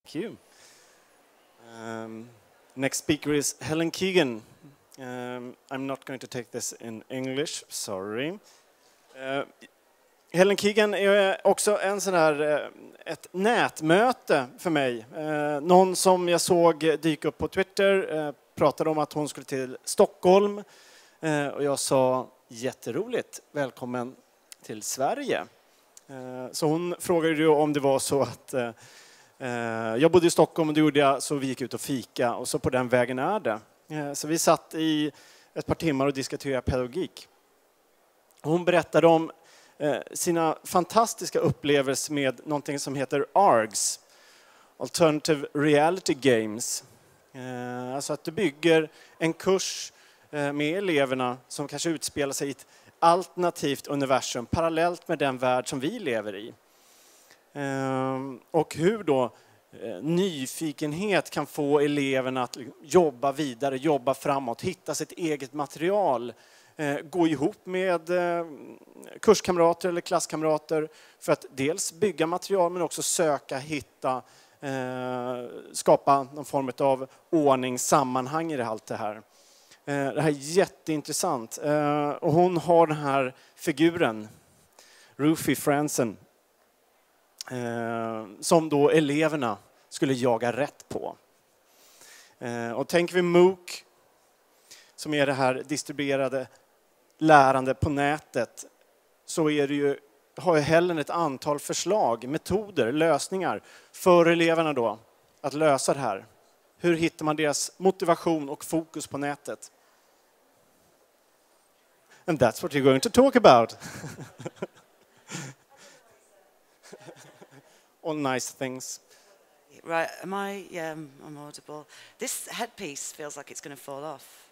Thank you. Next speaker is Helen Keegan. I'm not going to take this in English, sorry. Helen Keegan är också en sån här, ett nätmöte för mig. Någon som jag såg dyka upp på Twitter pratade om att hon skulle till Stockholm. Och jag sa, jätteroligt, välkommen till Sverige. Så hon frågade ju om det var så att jag bodde i Stockholm och det gjorde jag, så vi gick ut och fika och så på den vägen är det. Så vi satt i ett par timmar och diskuterade pedagogik. Hon berättade om sina fantastiska upplevelser med någonting som heter ARGs, Alternative Reality Games. Alltså att du bygger en kurs med eleverna som kanske utspelar sig i ett alternativt universum parallellt med den värld som vi lever i. Och hur då nyfikenhet kan få eleverna att jobba vidare, jobba framåt, hitta sitt eget material, gå ihop med kurskamrater eller klasskamrater för att dels bygga material men också söka, hitta, skapa någon form av ordning, sammanhang i allt det här. Det här är jätteintressant. Och hon har den här figuren, Ruthie Franzen, som då eleverna skulle jaga rätt på. Och tänker vi MOOC, som är det här distribuerade lärande på nätet, så är det ju, har ju Helen ett antal förslag, metoder, lösningar för eleverna då att lösa det här. Hur hittar man deras motivation och fokus på nätet? And that's what you're going to talk about. All nice things. Right, am I? Yeah, I'm audible. This headpiece feels like it's going to fall off.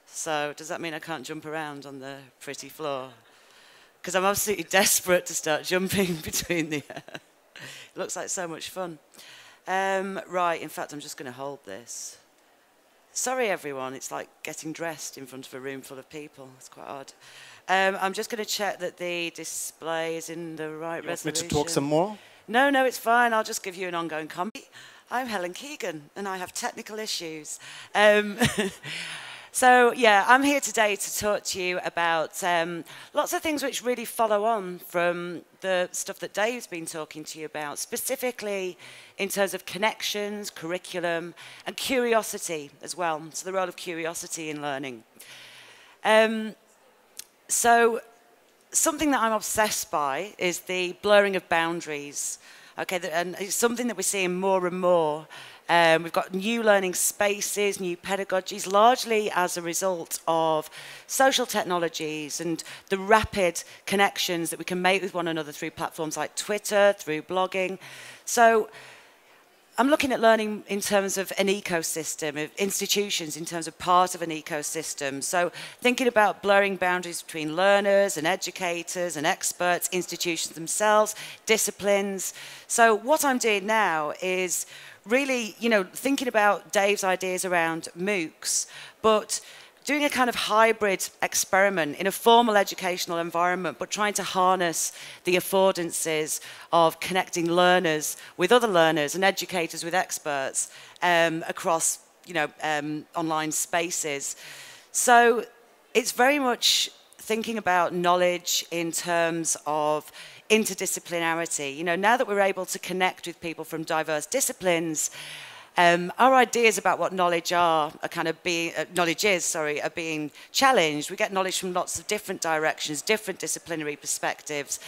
So does that mean I can't jump around on the pretty floor? Because I'm absolutely desperate to start jumping between the... It looks like so much fun. Right, in fact, I'm just going to hold this. Sorry, everyone, it's like getting dressed in front of a room full of people. It's quite odd. I'm just going to check that the display is in the right resolution. Want me to talk some more? No, it's fine. I'll just give you an ongoing comment. I'm Helen Keegan, and I have technical issues. So, yeah, I'm here today to talk to you about lots of things which really follow on from the stuff that Dave's been talking to you about, specifically in terms of connections, curriculum, and curiosity as well. So the role of curiosity in learning. So something that I'm obsessed by is the blurring of boundaries. Okay, and it's something that we're seeing more and more. We've got new learning spaces, new pedagogies, largely as a result of social technologies and the rapid connections that we can make with one another through platforms like Twitter, through blogging. So I'm looking at learning in terms of an ecosystem, of institutions in terms of part of an ecosystem. So thinking about blurring boundaries between learners and educators and experts, institutions themselves, disciplines. So what I'm doing now is really, thinking about Dave's ideas around MOOCs, but doing a kind of hybrid experiment in a formal educational environment, but trying to harness the affordances of connecting learners with other learners and educators with experts across, online spaces. So it's very much thinking about knowledge in terms of interdisciplinarity. Now that we're able to connect with people from diverse disciplines, our ideas about what knowledge are being challenged. We get knowledge from lots of different directions, different disciplinary perspectives.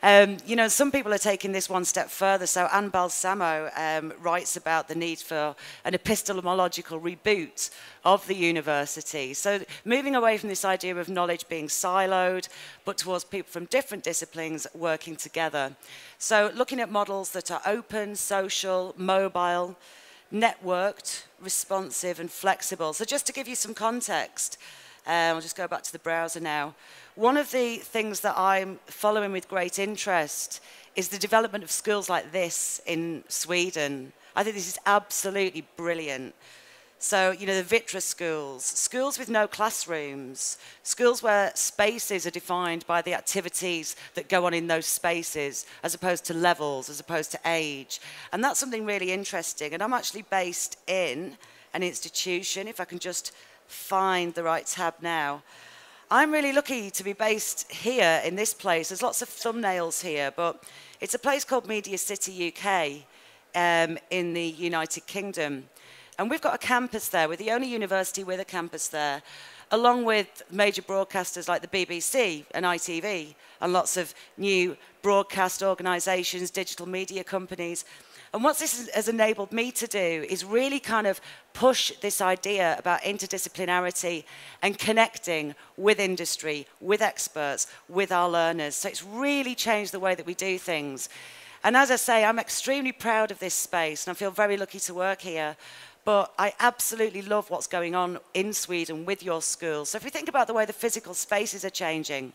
Some people are taking this one step further. So Anne Balsamo writes about the need for an epistemological reboot of the university. So moving away from this idea of knowledge being siloed, but towards people from different disciplines working together. So looking at models that are open, social, mobile, networked, responsive and flexible. So just to give you some context, I'll just go back to the browser now. One of the things that I'm following with great interest is the development of schools like this in Sweden. I think this is absolutely brilliant. So, you know, the Vitra schools, schools with no classrooms, schools where spaces are defined by the activities that go on in those spaces, as opposed to levels, as opposed to age. And that's something really interesting. And I'm actually based in an institution, if I can just find the right tab now. I'm really lucky to be based here in this place. There's lots of thumbnails here, but it's a place called Media City UK in the United Kingdom. And we've got a campus there. We're the only university with a campus there, along with major broadcasters like the BBC and ITV, and lots of new broadcast organisations, digital media companies. And what this has enabled me to do is really kind of push this idea about interdisciplinarity and connecting with industry, with experts, with our learners. So it's really changed the way that we do things. And as I say, I'm extremely proud of this space, and I feel very lucky to work here. But I absolutely love what's going on in Sweden with your schools. So if we think about the way the physical spaces are changing,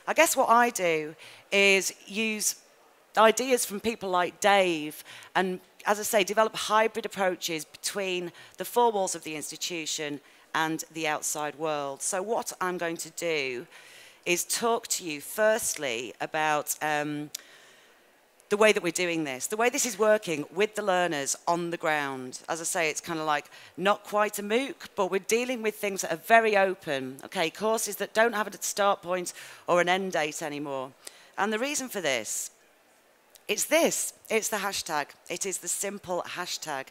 I guess what I do is use ideas from people like Dave and, as I say, develop hybrid approaches between the four walls of the institution and the outside world. So what I'm going to do is talk to you firstly about the way that we're doing this, the way this is working with the learners on the ground. As I say, it's kind of like not quite a MOOC, but we're dealing with things that are very open, okay, courses that don't have a start point or an end date anymore. And the reason for this, it's the hashtag. It is the simple hashtag.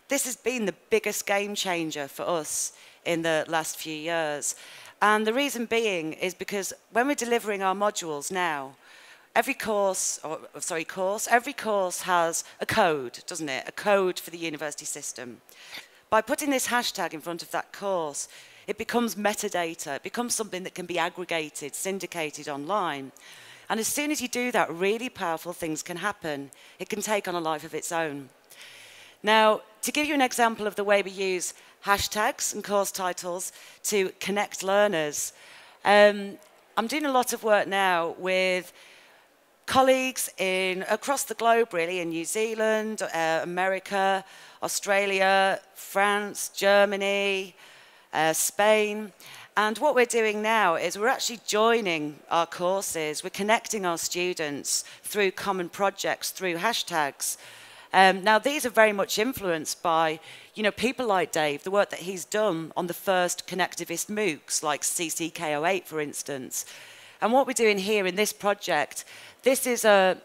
This has been the biggest game changer for us in the last few years. And the reason being is because when we're delivering our modules now, every course has a code, doesn't it? A code for the university system. By putting this hashtag in front of that course, it becomes metadata. It becomes something that can be aggregated, syndicated online. And as soon as you do that, really powerful things can happen. It can take on a life of its own. Now, to give you an example of the way we use hashtags and course titles to connect learners, I'm doing a lot of work now with colleagues across the globe, really, in New Zealand, America, Australia, France, Germany, Spain. And what we're doing now is we're actually joining our courses. We're connecting our students through common projects, through hashtags. Now, these are very much influenced by, you know, people like Dave, the work that he's done on the first connectivist MOOCs, like CCK08, for instance. And what we're doing here in this project, this is a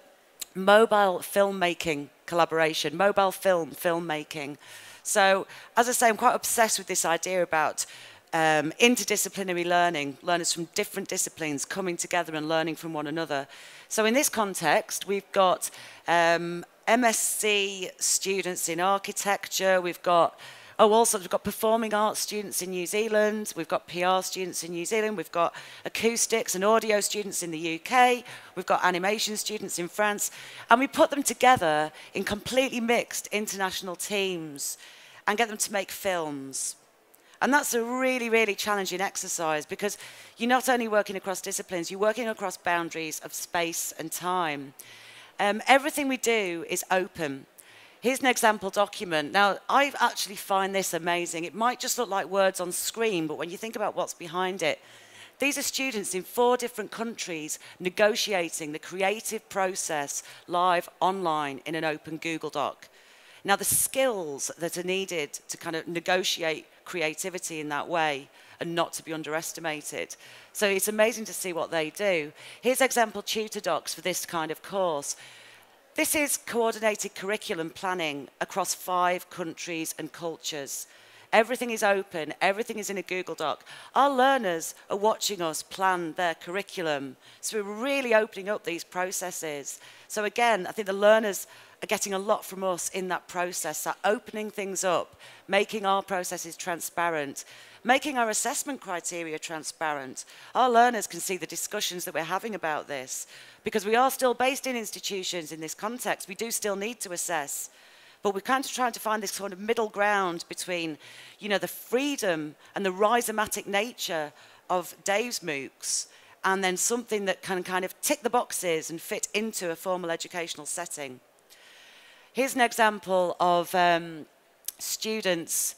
mobile filmmaking collaboration, mobile filmmaking. So, as I say, I'm quite obsessed with this idea about interdisciplinary learning, learners from different disciplines coming together and learning from one another. So in this context, we've got MSc students in architecture, we've got performing arts students in New Zealand, we've got PR students in New Zealand, we've got acoustics and audio students in the UK, we've got animation students in France, and we put them together in completely mixed international teams and get them to make films. And that's a really, really challenging exercise because you're not only working across disciplines, you're working across boundaries of space and time. Everything we do is open. Here's an example document. Now, I actually find this amazing. It might just look like words on screen, but when you think about what's behind it, these are students in 4 different countries negotiating the creative process live online in an open Google Doc. Now, the skills that are needed to kind of negotiate creativity in that way are not to be underestimated. So it's amazing to see what they do. Here's example tutor docs for this kind of course. This is coordinated curriculum planning across 5 countries and cultures. Everything is open, everything is in a Google Doc. Our learners are watching us plan their curriculum. So we're really opening up these processes. So again, I think the learners are getting a lot from us in that process, that opening things up, making our processes transparent, making our assessment criteria transparent. Our learners can see the discussions that we're having about this, because we are still based in institutions in this context. We do still need to assess, but we're kind of trying to find this sort of middle ground between, you know, the rhythmatic and the rhizomatic nature of Dave's MOOCs, and then something that can kind of tick the boxes and fit into a formal educational setting. Here's an example of students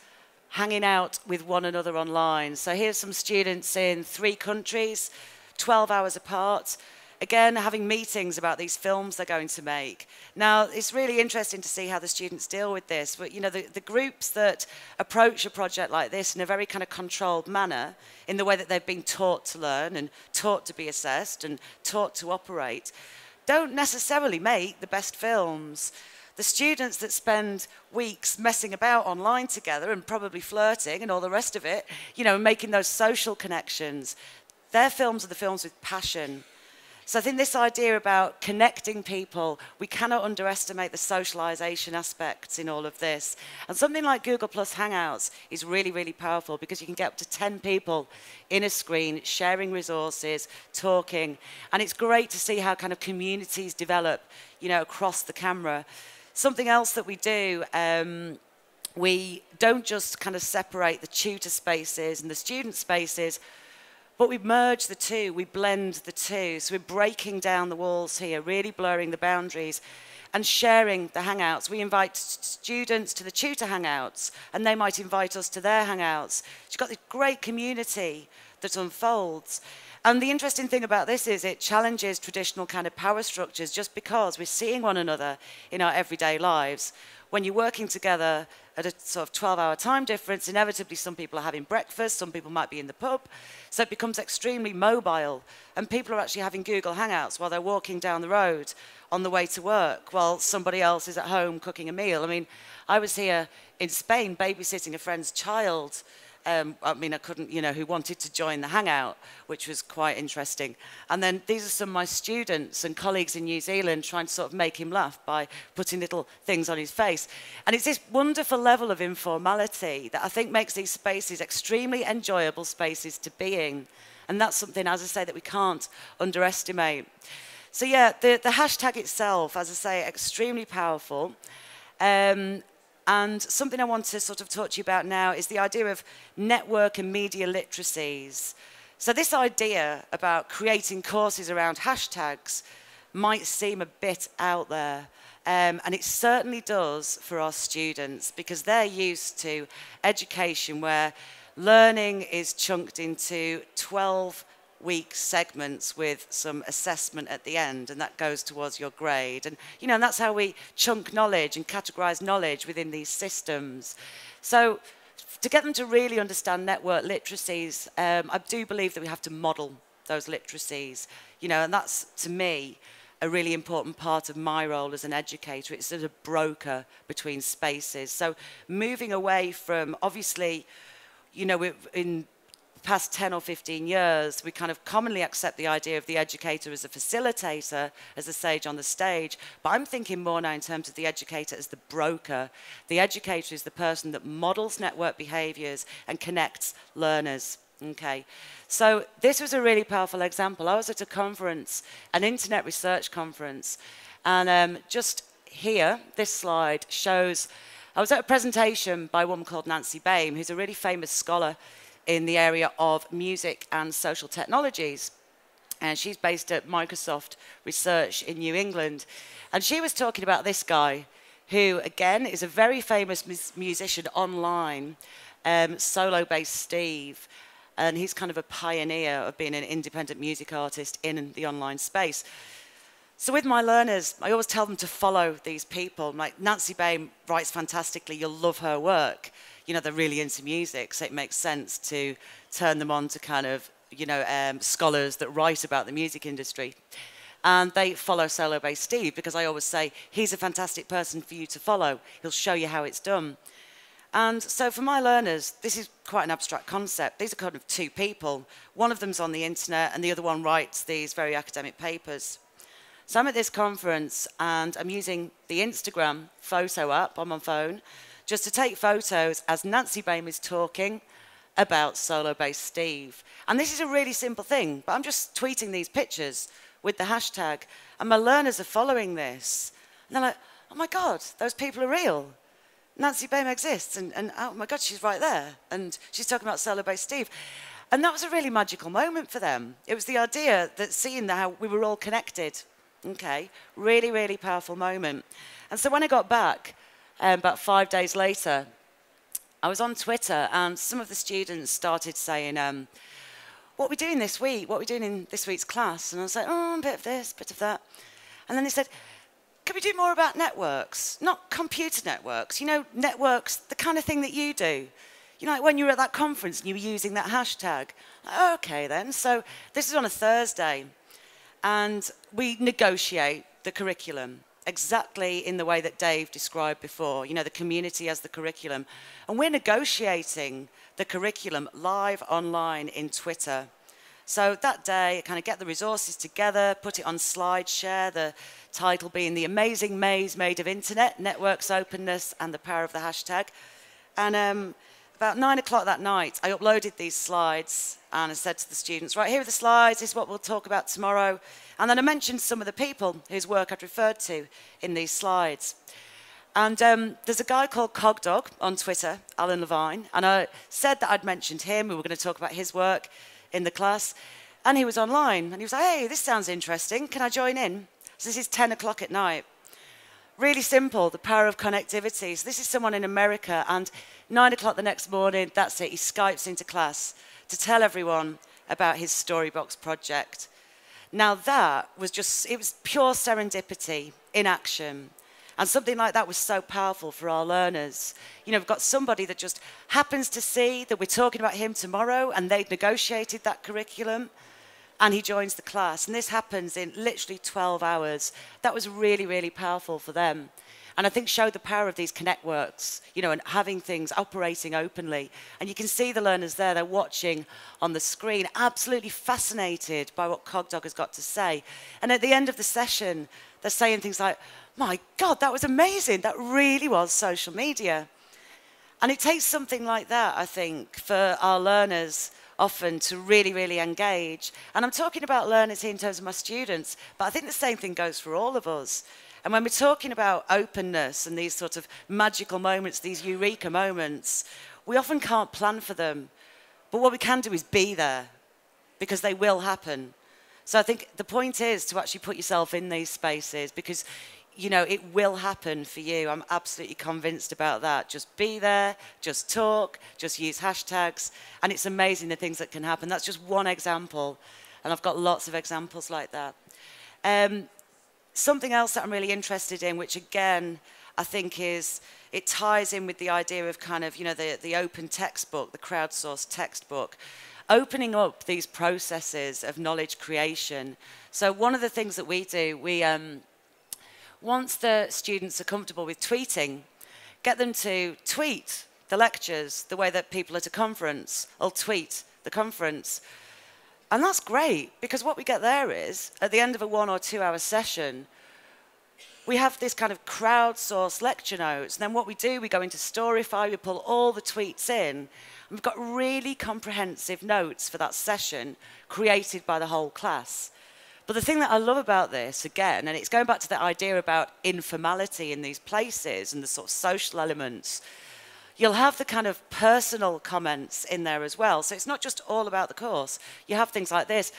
hanging out with one another online. So here's some students in 3 countries, 12 hours apart, again, having meetings about these films they're going to make. Now, it's really interesting to see how the students deal with this. But, you know, the groups that approach a project like this in a very kind of controlled manner, in the way that they've been taught to learn and taught to be assessed and taught to operate, don't necessarily make the best films. The students that spend weeks messing about online together and probably flirting and all the rest of it, you know, making those social connections, their films are the films with passion. So I think this idea about connecting people, we cannot underestimate the socialization aspects in all of this. And something like Google Plus Hangouts is really, really powerful because you can get up to 10 people in a screen, sharing resources, talking. And it's great to see how kind of communities develop, you know, across the camera. Something else that we do, we don't just kind of separate the tutor spaces and the student spaces, but we merge the two, we blend the two. So we're breaking down the walls here, really blurring the boundaries and sharing the Hangouts. We invite students to the tutor Hangouts and they might invite us to their Hangouts. You've got this great community that unfolds. And the interesting thing about this is it challenges traditional kind of power structures just because we're seeing one another in our everyday lives. When you're working together at a sort of 12-hour time difference, inevitably some people are having breakfast, some people might be in the pub, so it becomes extremely mobile. And people are actually having Google Hangouts while they're walking down the road on the way to work, while somebody else is at home cooking a meal. I mean, I was here in Spain babysitting a friend's child. I mean, I couldn't, you know, who wanted to join the Hangout, which was quite interesting. And then these are some of my students and colleagues in New Zealand trying to sort of make him laugh by putting little things on his face. And it's this wonderful level of informality that I think makes these spaces extremely enjoyable spaces to be in. And that's something, as I say, that we can't underestimate. So yeah, the hashtag itself, as I say, extremely powerful. And something I want to sort of talk to you about now is the idea of network and media literacies. So this idea about creating courses around hashtags might seem a bit out there. And it certainly does for our students because they're used to education where learning is chunked into 12-week segments with some assessment at the end, and that goes towards your grade. And, you know, and that's how we chunk knowledge and categorize knowledge within these systems. So to get them to really understand network literacies, I do believe that we have to model those literacies, you know, and that's, to me, a really important part of my role as an educator. It's sort of a broker between spaces. So moving away from, obviously, you know, in past 10 or 15 years, we kind of commonly accept the idea of the educator as a facilitator, as a sage on the stage. But I'm thinking more now in terms of the educator as the broker. The educator is the person that models network behaviors and connects learners. Okay, so this was a really powerful example. I was at a conference, an internet research conference, and just here, this slide shows, I was at a presentation by a woman called Nancy Baim, who's a really famous scholar in the area of music and social technologies. And she's based at Microsoft Research in New England. And she was talking about this guy, who, again, is a very famous musician online, Solo Bass Steve. And he's kind of a pioneer of being an independent music artist in the online space. So with my learners, I always tell them to follow these people. Like, Nancy Baim writes fantastically, you'll love her work. You know, they're really into music, so it makes sense to turn them on to kind of, you know, scholars that write about the music industry. And they follow Solo Bass Steve because I always say, he's a fantastic person for you to follow. He'll show you how it's done. And so for my learners, this is quite an abstract concept. These are kind of two people. One of them's on the internet and the other one writes these very academic papers. So I'm at this conference and I'm using the Instagram photo app on my phone just to take photos as Nancy Baim is talking about Solo Bass Steve. And this is a really simple thing, but I'm just tweeting these pictures with the hashtag, and my learners are following this. And they're like, oh my God, those people are real. Nancy Baim exists, and oh my God, she's right there. And she's talking about Solo Bass Steve. And that was a really magical moment for them. It was the idea that seeing how we were all connected. Okay, really, really powerful moment. And so when I got back, about 5 days later, I was on Twitter and some of the students started saying, what are we doing this week? What are we doing in this week's class? And I was like, oh, a bit of this, a bit of that. And then they said, can we do more about networks? Not computer networks, you know, networks, the kind of thing that you do. You know, like when you were at that conference and you were using that hashtag. Like, okay then, so this is on a Thursday. And we negotiate the curriculum exactly in the way that Dave described before, you know, the community as the curriculum. And we're negotiating the curriculum live online in Twitter. So that day, kind of get the resources together, put it on SlideShare, the title being The Amazing Maze Made of Internet, Networks, Openness, and the Power of the Hashtag. And about 9 o'clock that night, I uploaded these slides and I said to the students, right, here are the slides, this is what we'll talk about tomorrow. And then I mentioned some of the people whose work I'd referred to in these slides. And there's a guy called Cogdog on Twitter, Alan Levine, and I said that I'd mentioned him, we were going to talk about his work in the class, and he was online, and he was like, hey, this sounds interesting, can I join in? So this is 10 o'clock at night. Really simple, the power of connectivity. So this is someone in America, and 9 o'clock the next morning, that's it, he Skypes into class to tell everyone about his Storybox project. Now that was just, it was pure serendipity in action. And something like that was so powerful for our learners. You know, we've got somebody that just happens to see that we're talking about him tomorrow and they'd negotiated that curriculum and he joins the class. And this happens in literally 12 hours. That was really, really powerful for them. And I think showed the power of these connectworks, you know, and having things operating openly. And you can see the learners there, they're watching on the screen, absolutely fascinated by what Cogdog has got to say. And at the end of the session, they're saying things like, my God, that was amazing. That really was social media. And it takes something like that, I think, for our learners often to really, really engage. And I'm talking about learners here in terms of my students, but I think the same thing goes for all of us. And when we're talking about openness and these sort of magical moments, these eureka moments, we often can't plan for them. But what we can do is be there, because they will happen. So I think the point is to actually put yourself in these spaces, because you know, it will happen for you. I'm absolutely convinced about that. Just be there, just talk, just use hashtags, and it's amazing the things that can happen. That's just one example, and I've got lots of examples like that. Something else that I'm really interested in, which again, I think is, it ties in with the idea of kind of, you know, the open textbook, the crowdsourced textbook, opening up these processes of knowledge creation. So one of the things that we do, once the students are comfortable with tweeting, get them to tweet the lectures the way that people at a conference will tweet the conference. And that's great, because what we get there is, at the end of a 1 or 2 hour session, we have this kind of crowdsourced lecture notes. And then what we do, we go into Storyfy, we pull all the tweets in, and we've got really comprehensive notes for that session created by the whole class. But the thing that I love about this, again, and it's going back to the idea about informality in these places and the sort of social elements, you'll have the kind of personal comments in there as well. So it's not just all about the course. You have things like this.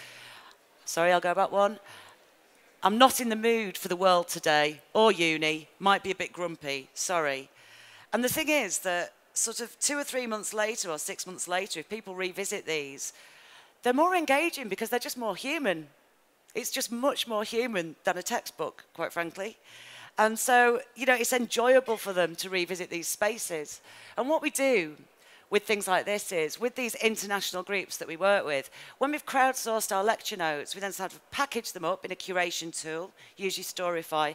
Sorry, I'll go back one. I'm not in the mood for the world today, or uni, might be a bit grumpy, sorry. And the thing is that sort of 2 or 3 months later or 6 months later, if people revisit these, they're more engaging because they're just more human. It's just much more human than a textbook, quite frankly. And so, you know, it's enjoyable for them to revisit these spaces. And what we do with things like this is, with these international groups that we work with, when we've crowdsourced our lecture notes, we then start to package them up in a curation tool, usually Storyfy,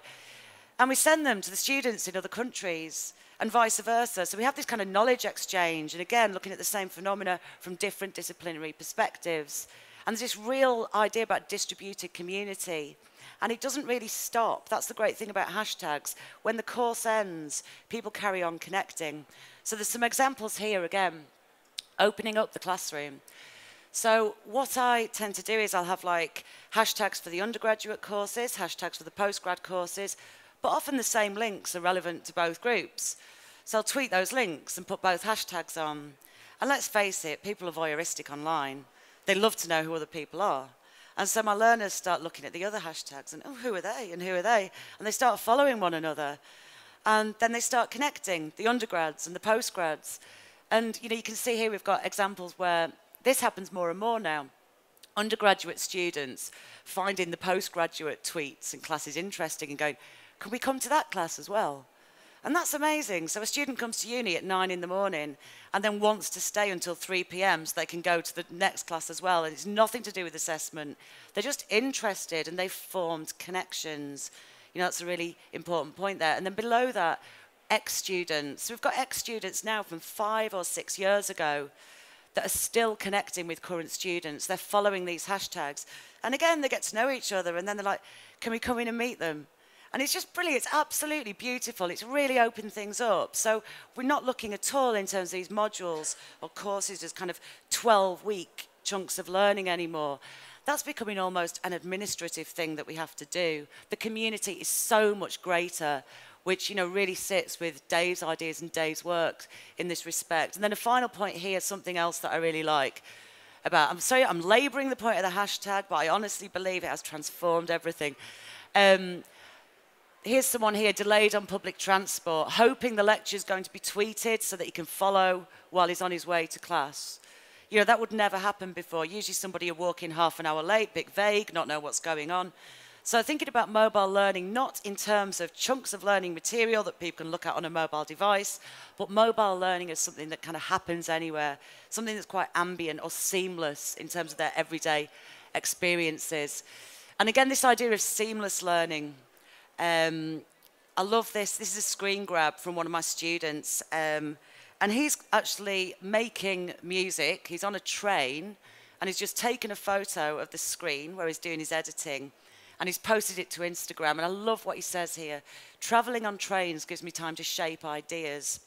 and we send them to the students in other countries and vice versa. So we have this kind of knowledge exchange, and again, looking at the same phenomena from different disciplinary perspectives. And there's this real idea about distributed community. And it doesn't really stop. That's the great thing about hashtags. When the course ends, people carry on connecting. So there's some examples here again, opening up the classroom. So what I tend to do is I'll have like hashtags for the undergraduate courses, hashtags for the postgrad courses, but often the same links are relevant to both groups. So I'll tweet those links and put both hashtags on. And let's face it, people are voyeuristic online. They love to know who other people are. And so my learners start looking at the other hashtags and, oh, who are they? And who are they? And they start following one another. And then they start connecting, the undergrads and the postgrads. And, you know, you can see here we've got examples where this happens more and more now. Undergraduate students finding the postgraduate tweets and classes interesting and going, can we come to that class as well? And that's amazing. So a student comes to uni at 9 in the morning and then wants to stay until 3 p.m. so they can go to the next class as well. And it's nothing to do with assessment. They're just interested and they've formed connections. You know, that's a really important point there. And then below that, ex-students. So we've got ex-students now from 5 or 6 years ago that are still connecting with current students. They're following these hashtags. And again, they get to know each other and then they're like, can we come in and meet them? And it's just brilliant. It's absolutely beautiful. It's really opened things up. So we're not looking at all in terms of these modules or courses as kind of 12-week chunks of learning anymore. That's becoming almost an administrative thing that we have to do. The community is so much greater, which, you know, really sits with Dave's ideas and Dave's work in this respect. And then a final point here, something else that I really like about, I'm sorry, I'm labouring the point of the hashtag, but I honestly believe it has transformed everything. Here's someone here, delayed on public transport, hoping the lecture's going to be tweeted so that he can follow while he's on his way to class. You know, that would never happen before. Usually somebody will walk in half an hour late, bit vague, not know what's going on. So thinking about mobile learning, not in terms of chunks of learning material that people can look at on a mobile device, but mobile learning is something that kind of happens anywhere, something that's quite ambient or seamless in terms of their everyday experiences. And again, this idea of seamless learning. I love this. This is a screen grab from one of my students. And he's actually making music. He's on a train and he's just taken a photo of the screen where he's doing his editing and he's posted it to Instagram. And I love what he says here. Traveling on trains gives me time to shape ideas.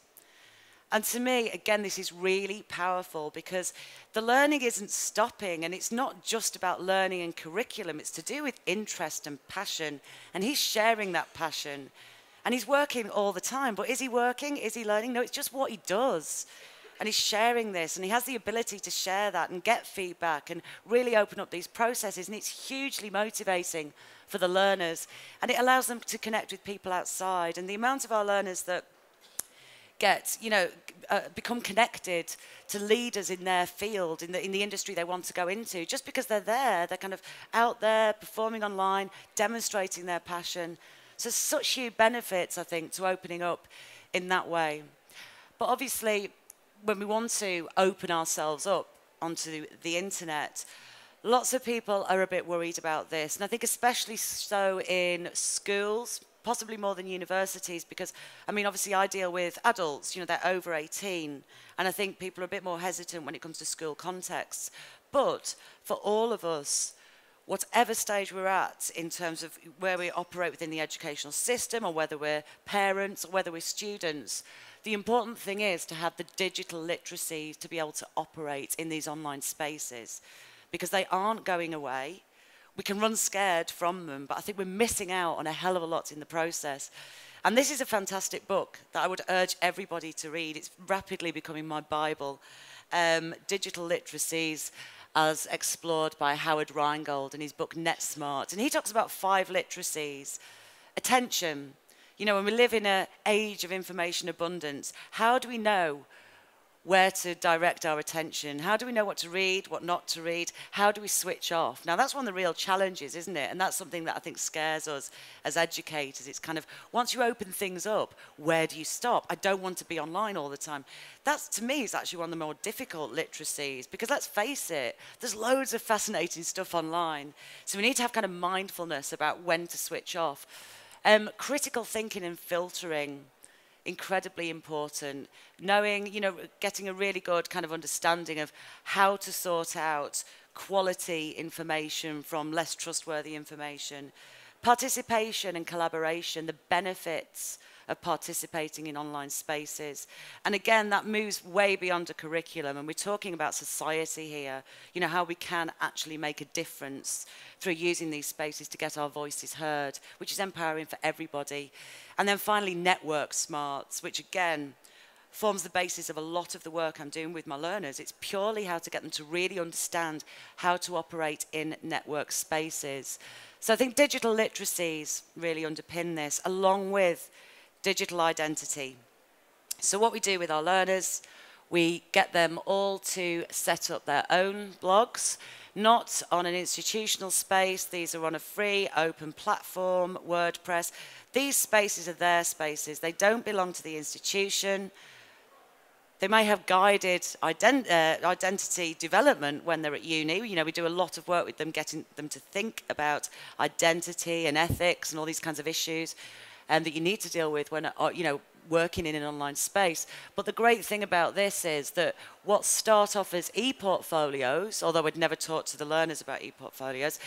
And to me, again, this is really powerful because the learning isn't stopping and it's not just about learning and curriculum. It's to do with interest and passion. And he's sharing that passion. And he's working all the time. But is he working? Is he learning? No, it's just what he does. And he's sharing this. And he has the ability to share that and get feedback and really open up these processes. And it's hugely motivating for the learners. And it allows them to connect with people outside. And the amount of our learners that get, you know, become connected to leaders in their field, in the industry they want to go into, just because they're there, they're kind of out there performing online, demonstrating their passion. So such huge benefits, I think, to opening up in that way. But obviously, when we want to open ourselves up onto the internet, lots of people are a bit worried about this. And I think especially so in schools, possibly more than universities, because, I mean, obviously I deal with adults, you know, they're over 18, and I think people are a bit more hesitant when it comes to school contexts. But for all of us, whatever stage we're at in terms of where we operate within the educational system, or whether we're parents or whether we're students, the important thing is to have the digital literacy to be able to operate in these online spaces, because they aren't going away. We can run scared from them, but I think we're missing out on a hell of a lot in the process. And this is a fantastic book that I would urge everybody to read. It's rapidly becoming my Bible. Digital Literacies as explored by Howard Rheingold in his book Net Smart. And he talks about 5 literacies. Attention. You know, when we live in an age of information abundance, how do we know where to direct our attention? How do we know what to read, what not to read? How do we switch off? Now, that's one of the real challenges, isn't it? And that's something that I think scares us as educators. It's kind of, once you open things up, where do you stop? I don't want to be online all the time. That's, to me, is actually one of the more difficult literacies, because let's face it, there's loads of fascinating stuff online. So we need to have kind of mindfulness about when to switch off. Critical thinking and filtering, incredibly important. Knowing, you know, getting a really good kind of understanding of how to sort out quality information from less trustworthy information. Participation and collaboration, the benefits of participating in online spaces. And again, that moves way beyond a curriculum, and we're talking about society here, you know, how we can actually make a difference through using these spaces to get our voices heard, which is empowering for everybody. And then finally, network smarts, which again, forms the basis of a lot of the work I'm doing with my learners. It's purely how to get them to really understand how to operate in network spaces. So I think digital literacies really underpin this, along with digital identity. So what we do with our learners, We get them all to set up their own blogs, not on an institutional space. These are on a free, open platform, WordPress. These spaces are their spaces. They don't belong to the institution. They may have guided identity development when they're at uni. You know, we do a lot of work with them, getting them to think about identity and ethics and all these kinds of issues that you need to deal with when, you know, working in an online space. But the great thing about this is that what start off as e-portfolios, although I'd never talked to the learners about e-portfolios,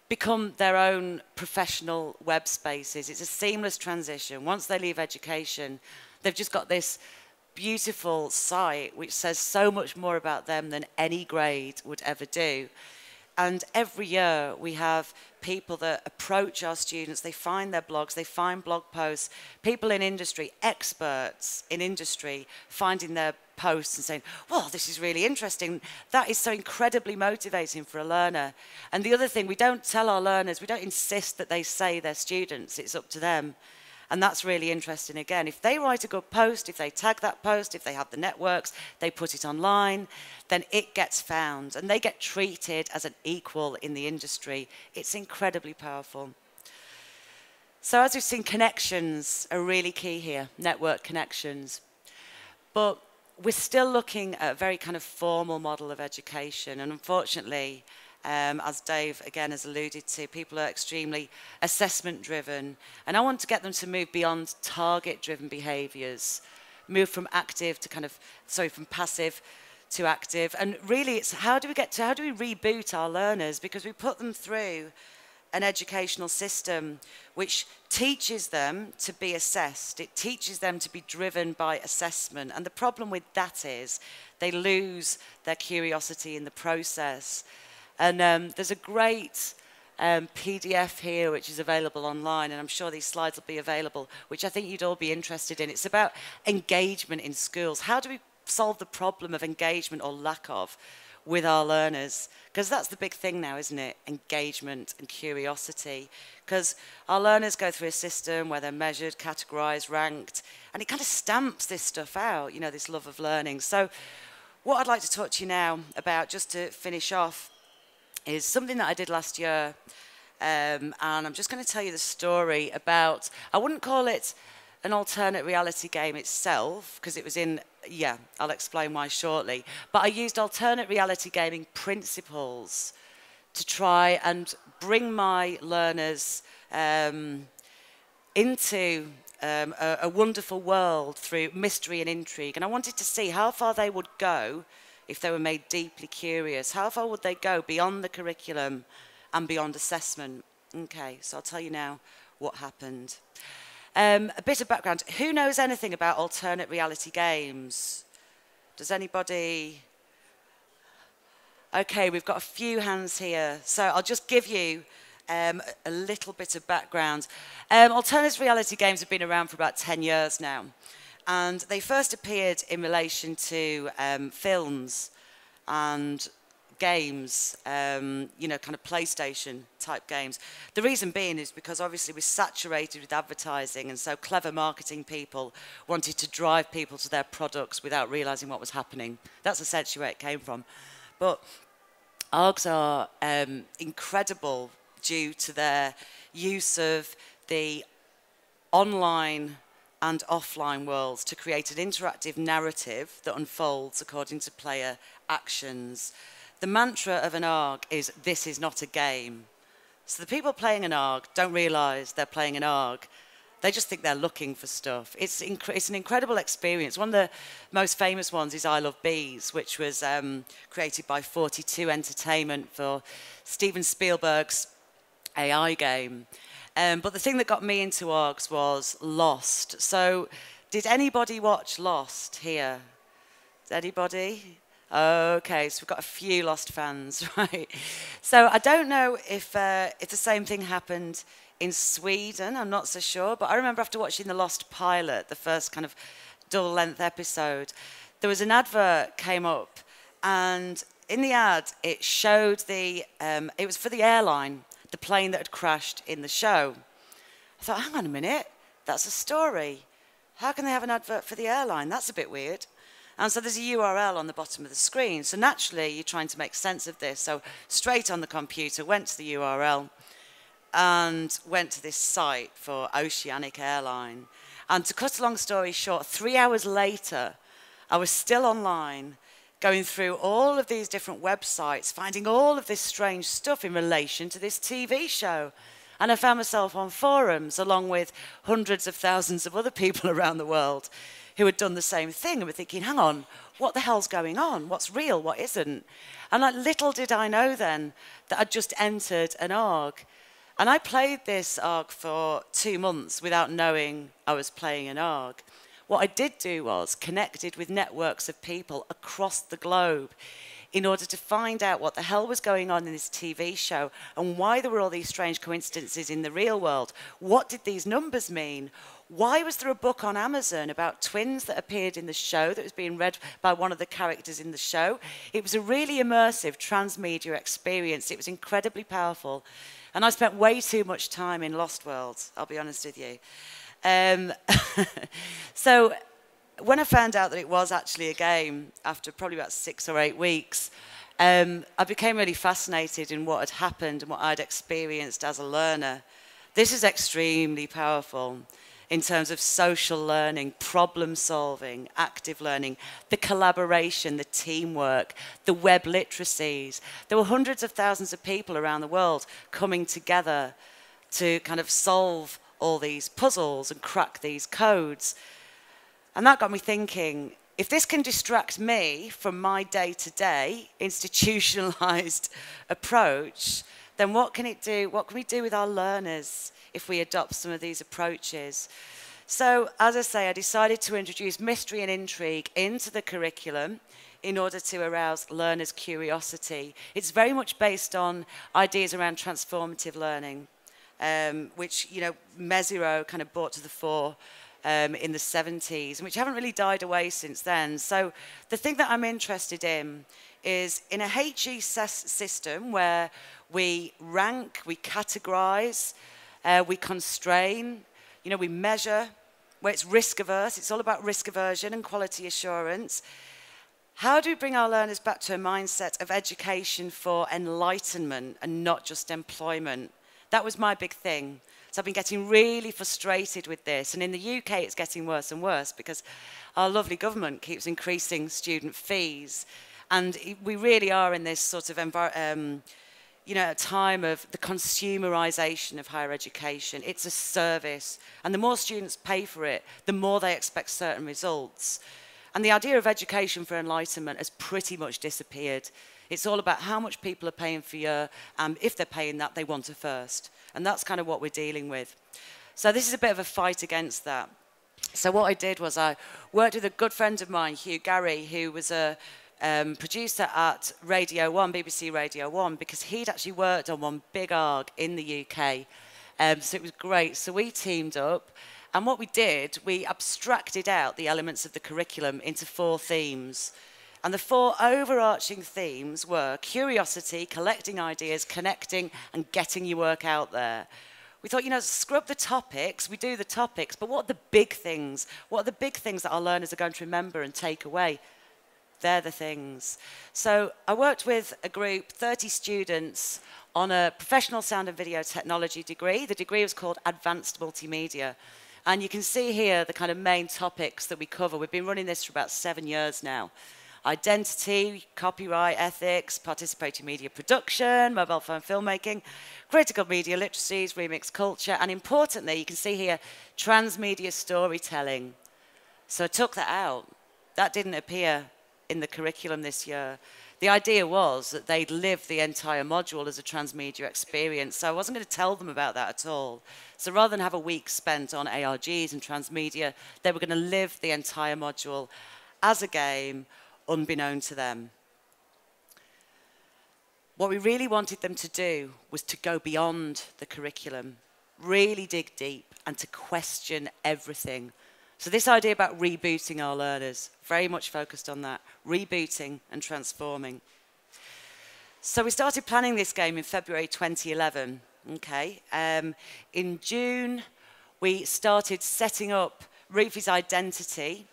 become their own professional web spaces. It's a seamless transition. Once they leave education, they've just got this beautiful site which says so much more about them than any grade would ever do. And every year we have people that approach our students, they find their blogs, they find blog posts, people in industry, experts in industry, finding their posts and saying, well, this is really interesting. That is so incredibly motivating for a learner. And the other thing, we don't tell our learners, we don't insist that they say they're students, it's up to them. And that's really interesting again. If they write a good post, if they tag that post, if they have the networks, they put it online, then it gets found and they get treated as an equal in the industry. It's incredibly powerful. So as we've seen, connections are really key here, network connections. But we're still looking at a very kind of formal model of education. And unfortunately, as Dave again has alluded to, people are extremely assessment driven, and I want to get them to move beyond target driven behaviors, move from active to from passive to active. And really it's how do we reboot our learners, because we put them through an educational system which teaches them to be assessed. It teaches them to be driven by assessment, and the problem with that is they lose their curiosity in the process. And there's a great PDF here which is available online, and I'm sure these slides will be available, which I think you'd all be interested in. It's about engagement in schools. How do we solve the problem of engagement or lack of with our learners? Because that's the big thing now, isn't it? Engagement and curiosity. Because our learners go through a system where they're measured, categorized, ranked, and it kind of stamps this stuff out, you know, this love of learning. So what I'd like to talk to you now about, just to finish off, is something that I did last year, and I'm just going to tell you the story about, I wouldn't call it an alternate reality game itself, because it was in, yeah, I'll explain why shortly, but I used alternate reality gaming principles to try and bring my learners into a wonderful world through mystery and intrigue, and I wanted to see how far they would go if they were made deeply curious. How far would they go beyond the curriculum and beyond assessment? Okay, so I'll tell you now what happened. A bit of background. Who knows anything about alternate reality games? Does anybody? Okay, we've got a few hands here. So I'll just give you a little bit of background. Alternate reality games have been around for about 10 years now. And they first appeared in relation to films and games, you know, kind of PlayStation type games. The reason being is because obviously we're saturated with advertising, and so clever marketing people wanted to drive people to their products without realizing what was happening. That's essentially where it came from. But ARGs are incredible due to their use of the online and offline worlds to create an interactive narrative that unfolds according to player actions. The mantra of an ARG is, this is not a game. So the people playing an ARG don't realise they're playing an ARG. They just think they're looking for stuff. It's an incredible experience. One of the most famous ones is I Love Bees, which was created by 42 Entertainment for Steven Spielberg's AI game. But the thing that got me into ARGs was Lost. So did anybody watch Lost here? Did anybody? Okay, so we've got a few Lost fans, right? So I don't know if the same thing happened in Sweden, I'm not so sure, but I remember after watching the Lost pilot, the first kind of double-length episode, there was an advert came up, and in the ad, it showed it was for the airline, the plane that had crashed in the show. I thought, hang on a minute, that's a story. How can they have an advert for the airline? That's a bit weird. And so there's a URL on the bottom of the screen. So naturally, you're trying to make sense of this. So straight on the computer, went to the URL and went to this site for Oceanic Airline. And to cut a long story short, 3 hours later, I was still online, going through all of these different websites, finding all of this strange stuff in relation to this TV show. And I found myself on forums, along with hundreds of thousands of other people around the world who had done the same thing and were thinking, hang on, what the hell's going on? What's real? What isn't? And like, little did I know then that I'd just entered an ARG. And I played this ARG for 2 months without knowing I was playing an ARG. What I did do was connected with networks of people across the globe in order to find out what the hell was going on in this TV show and why there were all these strange coincidences in the real world. What did these numbers mean? Why was there a book on Amazon about twins that appeared in the show that was being read by one of the characters in the show? It was a really immersive transmedia experience. It was incredibly powerful. And I spent way too much time in Lost Worlds, I'll be honest with you. So when I found out that it was actually a game, after probably about 6 or 8 weeks, I became really fascinated in what had happened and what I'd experienced as a learner. This is extremely powerful in terms of social learning, problem solving, active learning, the collaboration, the teamwork, the web literacies. There were hundreds of thousands of people around the world coming together to kind of solve all these puzzles and crack these codes. And that got me thinking, if this can distract me from my day-to-day institutionalized approach, then what can it do? What can we do with our learners if we adopt some of these approaches? So, as I say, I decided to introduce mystery and intrigue into the curriculum in order to arouse learners' curiosity. It's very much based on ideas around transformative learning, which, you know, Mezirow kind of brought to the fore in the 70s, and which haven't really died away since then. So the thing that I'm interested in is in a HE system where we rank, we categorize, we constrain, you know, we measure, where it's risk averse. It's all about risk aversion and quality assurance. How do we bring our learners back to a mindset of education for enlightenment and not just employment? That was my big thing. So I've been getting really frustrated with this. And in the UK, it's getting worse and worse because our lovely government keeps increasing student fees. And we really are in this sort of you know, time of the consumerization of higher education. It's a service. And the more students pay for it, the more they expect certain results. And the idea of education for enlightenment has pretty much disappeared. It's all about how much people are paying for you, and if they're paying that, they want it first. And that's kind of what we're dealing with. So this is a bit of a fight against that. So what I did was I worked with a good friend of mine, Hugh Garry, who was a producer at Radio 1, BBC Radio 1, because he'd actually worked on one big ARG in the UK. So it was great. So we teamed up. And what we did, we abstracted out the elements of the curriculum into 4 themes. And the 4 overarching themes were curiosity, collecting ideas, connecting, and getting your work out there. We thought, you know, scrub the topics, we do the topics, but what are the big things? What are the big things that our learners are going to remember and take away? They're the things. So I worked with a group, 30 students, on a professional sound and video technology degree. The degree was called Advanced Multimedia. And you can see here the kind of main topics that we cover. We've been running this for about 7 years now. Identity, copyright, ethics, participatory media production, mobile phone filmmaking, critical media literacies, remix culture, and importantly, you can see here, transmedia storytelling. So I took that out. That didn't appear in the curriculum this year. The idea was that they'd live the entire module as a transmedia experience, so I wasn't going to tell them about that at all. So rather than have a week spent on ARGs and transmedia, they were going to live the entire module as a game, unbeknown to them. What we really wanted them to do was to go beyond the curriculum, really dig deep, and to question everything. So this idea about rebooting our learners, very much focused on that, rebooting and transforming. So we started planning this game in February 2011, okay? In June, we started setting up Rufy's identity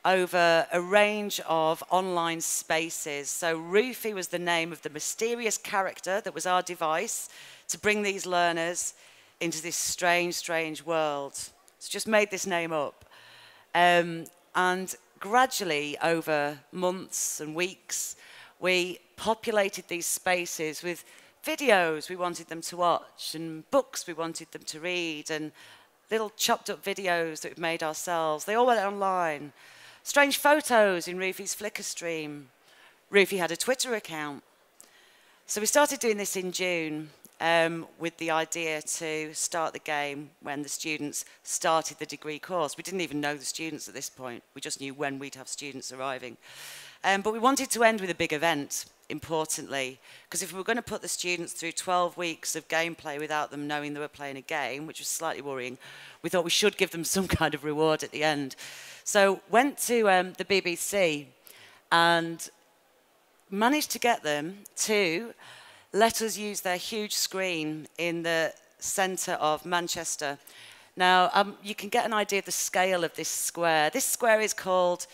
over a range of online spaces. So Roofy was the name of the mysterious character that was our device to bring these learners into this strange, strange world. So just made this name up. And gradually, over months and weeks, we populated these spaces with videos we wanted them to watch, and books we wanted them to read, and little chopped up videos that we've made ourselves. They all went online. Strange photos in Roofy's Flickr stream. Roofy had a Twitter account. So we started doing this in June with the idea to start the game when the students started the degree course. We didn't even know the students at this point. We just knew when we'd have students arriving. But we wanted to end with a big event, importantly, because if we were going to put the students through 12 weeks of gameplay without them knowing they were playing a game, which was slightly worrying, we thought we should give them some kind of reward at the end. So went to the BBC and managed to get them to let us use their huge screen in the centre of Manchester. Now, you can get an idea of the scale of this square. This square is called,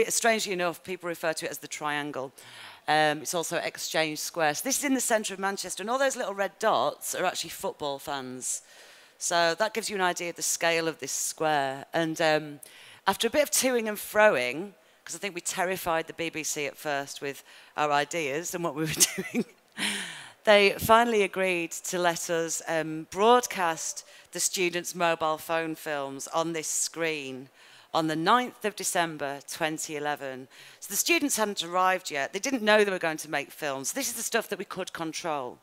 strangely enough, people refer to it as the Triangle. It's also Exchange Square. So this is in the centre of Manchester, and all those little red dots are actually football fans. So that gives you an idea of the scale of this square. And after a bit of toing and froing, because I think we terrified the BBC at first with our ideas and what we were doing, they finally agreed to let us broadcast the students' mobile phone films on this screen on the 9th of December 2011. So the students hadn't arrived yet. They didn't know they were going to make films. This is the stuff that we could control.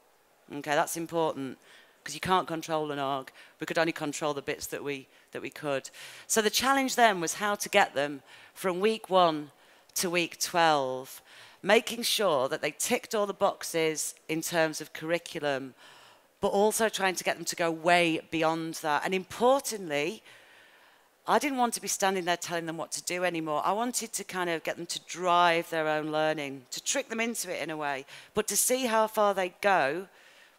Okay, that's important, because you can't control an org. We could only control the bits that we could. So the challenge then was how to get them from week 1 to week 12, making sure that they ticked all the boxes in terms of curriculum, but also trying to get them to go way beyond that. And importantly, I didn't want to be standing there telling them what to do anymore. I wanted to kind of get them to drive their own learning, to trick them into it in a way, but to see how far they go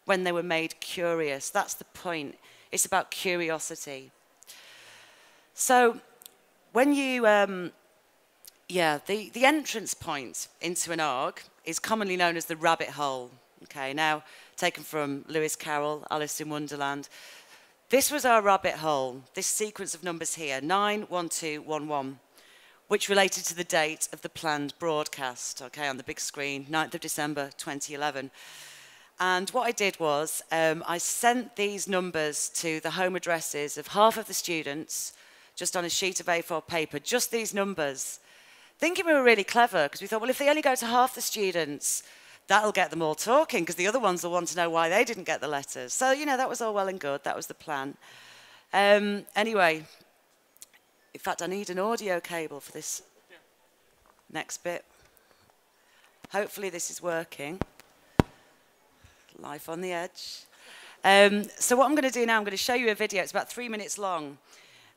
when they were made curious. That's the point. It's about curiosity. So when you, the entrance point into an org is commonly known as the rabbit hole. Okay, now taken from Lewis Carroll, Alice in Wonderland. This was our rabbit hole, this sequence of numbers here, 91211, which related to the date of the planned broadcast, okay, on the big screen, 9th of December 2011. And what I did was I sent these numbers to the home addresses of half of the students, just on a sheet of A4 paper, just these numbers, thinking we were really clever, because we thought, well, if they only go to half the students, that'll get them all talking, because the other ones will want to know why they didn't get the letters. So, you know, that was all well and good. That was the plan. Anyway, in fact, I need an audio cable for this next bit. Hopefully this is working. Life on the edge. So what I'm going to do now, I'm going to show you a video. It's about 3 minutes long.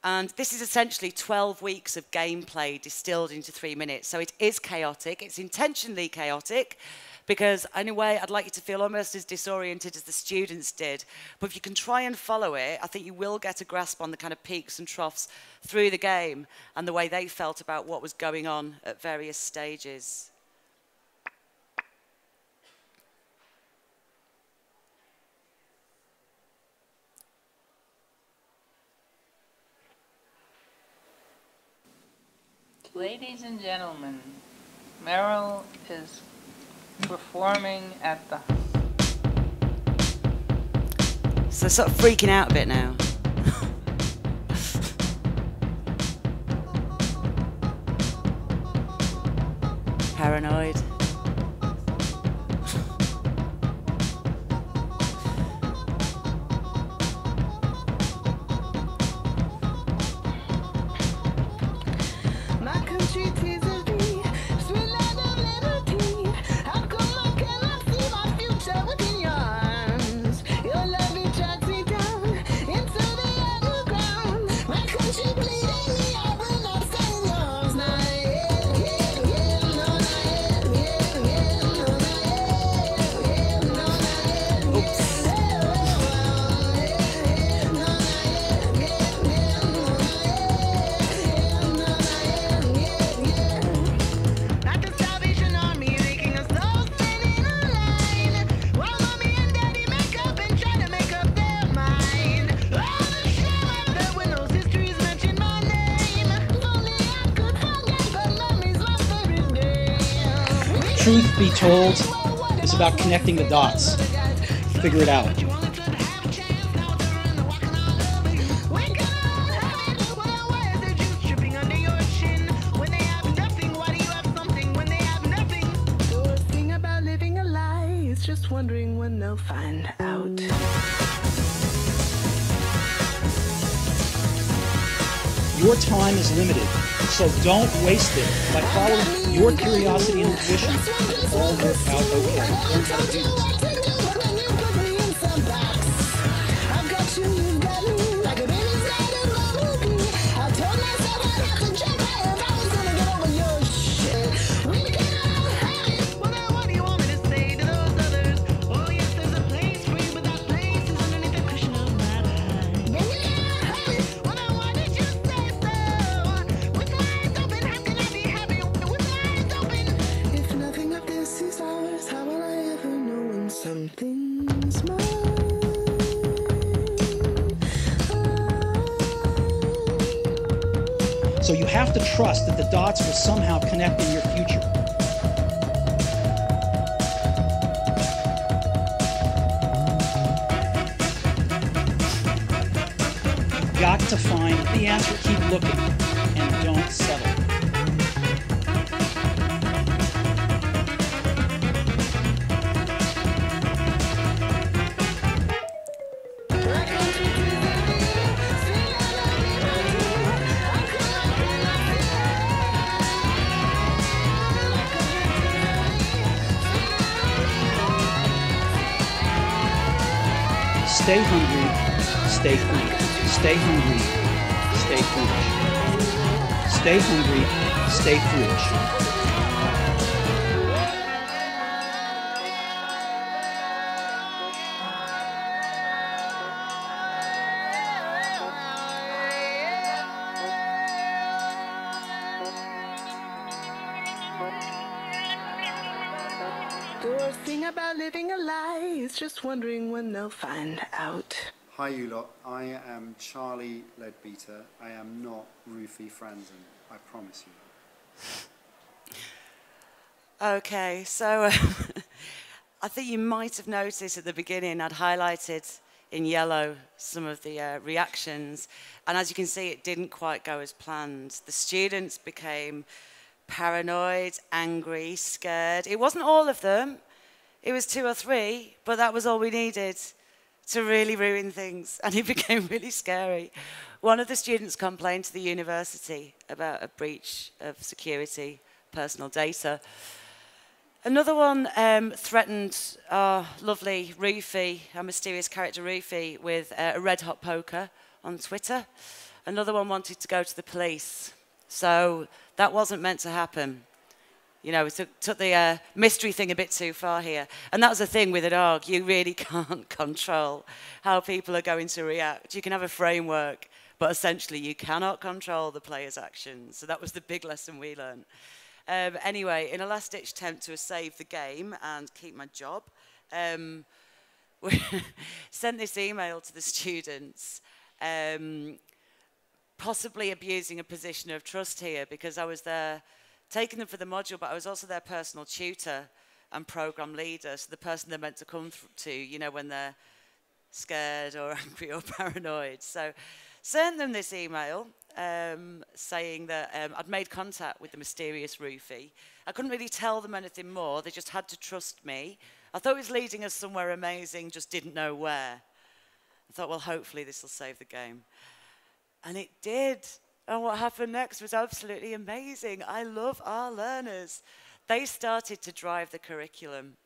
And this is essentially 12 weeks of gameplay distilled into 3 minutes. So it is chaotic. It's intentionally chaotic, because in a way, I'd like you to feel almost as disoriented as the students did. But if you can try and follow it, I think you will get a grasp on the kind of peaks and troughs through the game and the way they felt about what was going on at various stages. Ladies and gentlemen, Meryl is performing at the... So sort of freaking out a bit now. Paranoid. Your love attracts me down into Truth be told, it's about connecting the dots. Figure it out. Just wondering when they'll find out. Your time is limited, so don't waste it. By following your curiosity and intuition, it'll all work out okay. Learn how to do this. Something's mine. So you have to trust that the dots will somehow connect in your future. You've got to find the answer, keep looking, and don't settle. Stay hungry, stay foolish. Stay hungry, stay foolish. Stay hungry, stay foolish. The worst thing about living a lie is just wondering when they'll find out. Hi you lot, I am Charlie Leadbeater. I am not Rufy Franzen, I promise you. Okay, so I think you might have noticed at the beginning I'd highlighted in yellow some of the reactions, and as you can see it didn't quite go as planned. The students became paranoid, angry, scared. It wasn't all of them, it was 2 or 3, but that was all we needed to really ruin things, and it became really scary. One of the students complained to the university about a breach of security, personal data. Another one threatened our lovely Rufy, our mysterious character Rufy, with a red-hot poker on Twitter. Another one wanted to go to the police. So that wasn't meant to happen. You know, we took the mystery thing a bit too far here. And that was the thing with an ARG. You really can't control how people are going to react. You can have a framework, but essentially you cannot control the player's actions. So that was the big lesson we learned. Anyway, in a last-ditch attempt to save the game and keep my job, we sent this email to the students, possibly abusing a position of trust here, because I was there taking them for the module, but I was also their personal tutor and program leader, so the person they're meant to come to, you know, when they're scared or angry or paranoid. So sent them this email saying that I'd made contact with the mysterious Rufy. I couldn't really tell them anything more. They just had to trust me. I thought it was leading us somewhere amazing, just didn't know where. I thought, well, hopefully this will save the game. And it did. And what happened next was absolutely amazing. I love our learners. They started to drive the curriculum.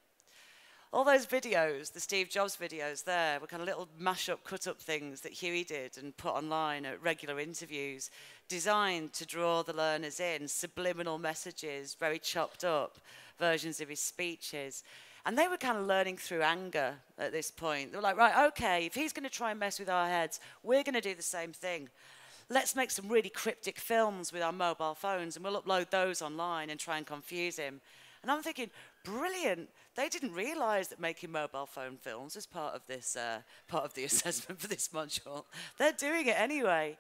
All those videos, the Steve Jobs videos there, were kind of little mash-up, cut-up things that Huey did and put online at regular interviews, designed to draw the learners in, subliminal messages, very chopped up versions of his speeches. And they were kind of learning through anger at this point. They were like, right, okay, if he's going to try and mess with our heads, we're going to do the same thing. Let's make some really cryptic films with our mobile phones and we'll upload those online and try and confuse him. And I'm thinking, brilliant. They didn't realise that making mobile phone films was part of this, part of the assessment for this module. They're doing it anyway.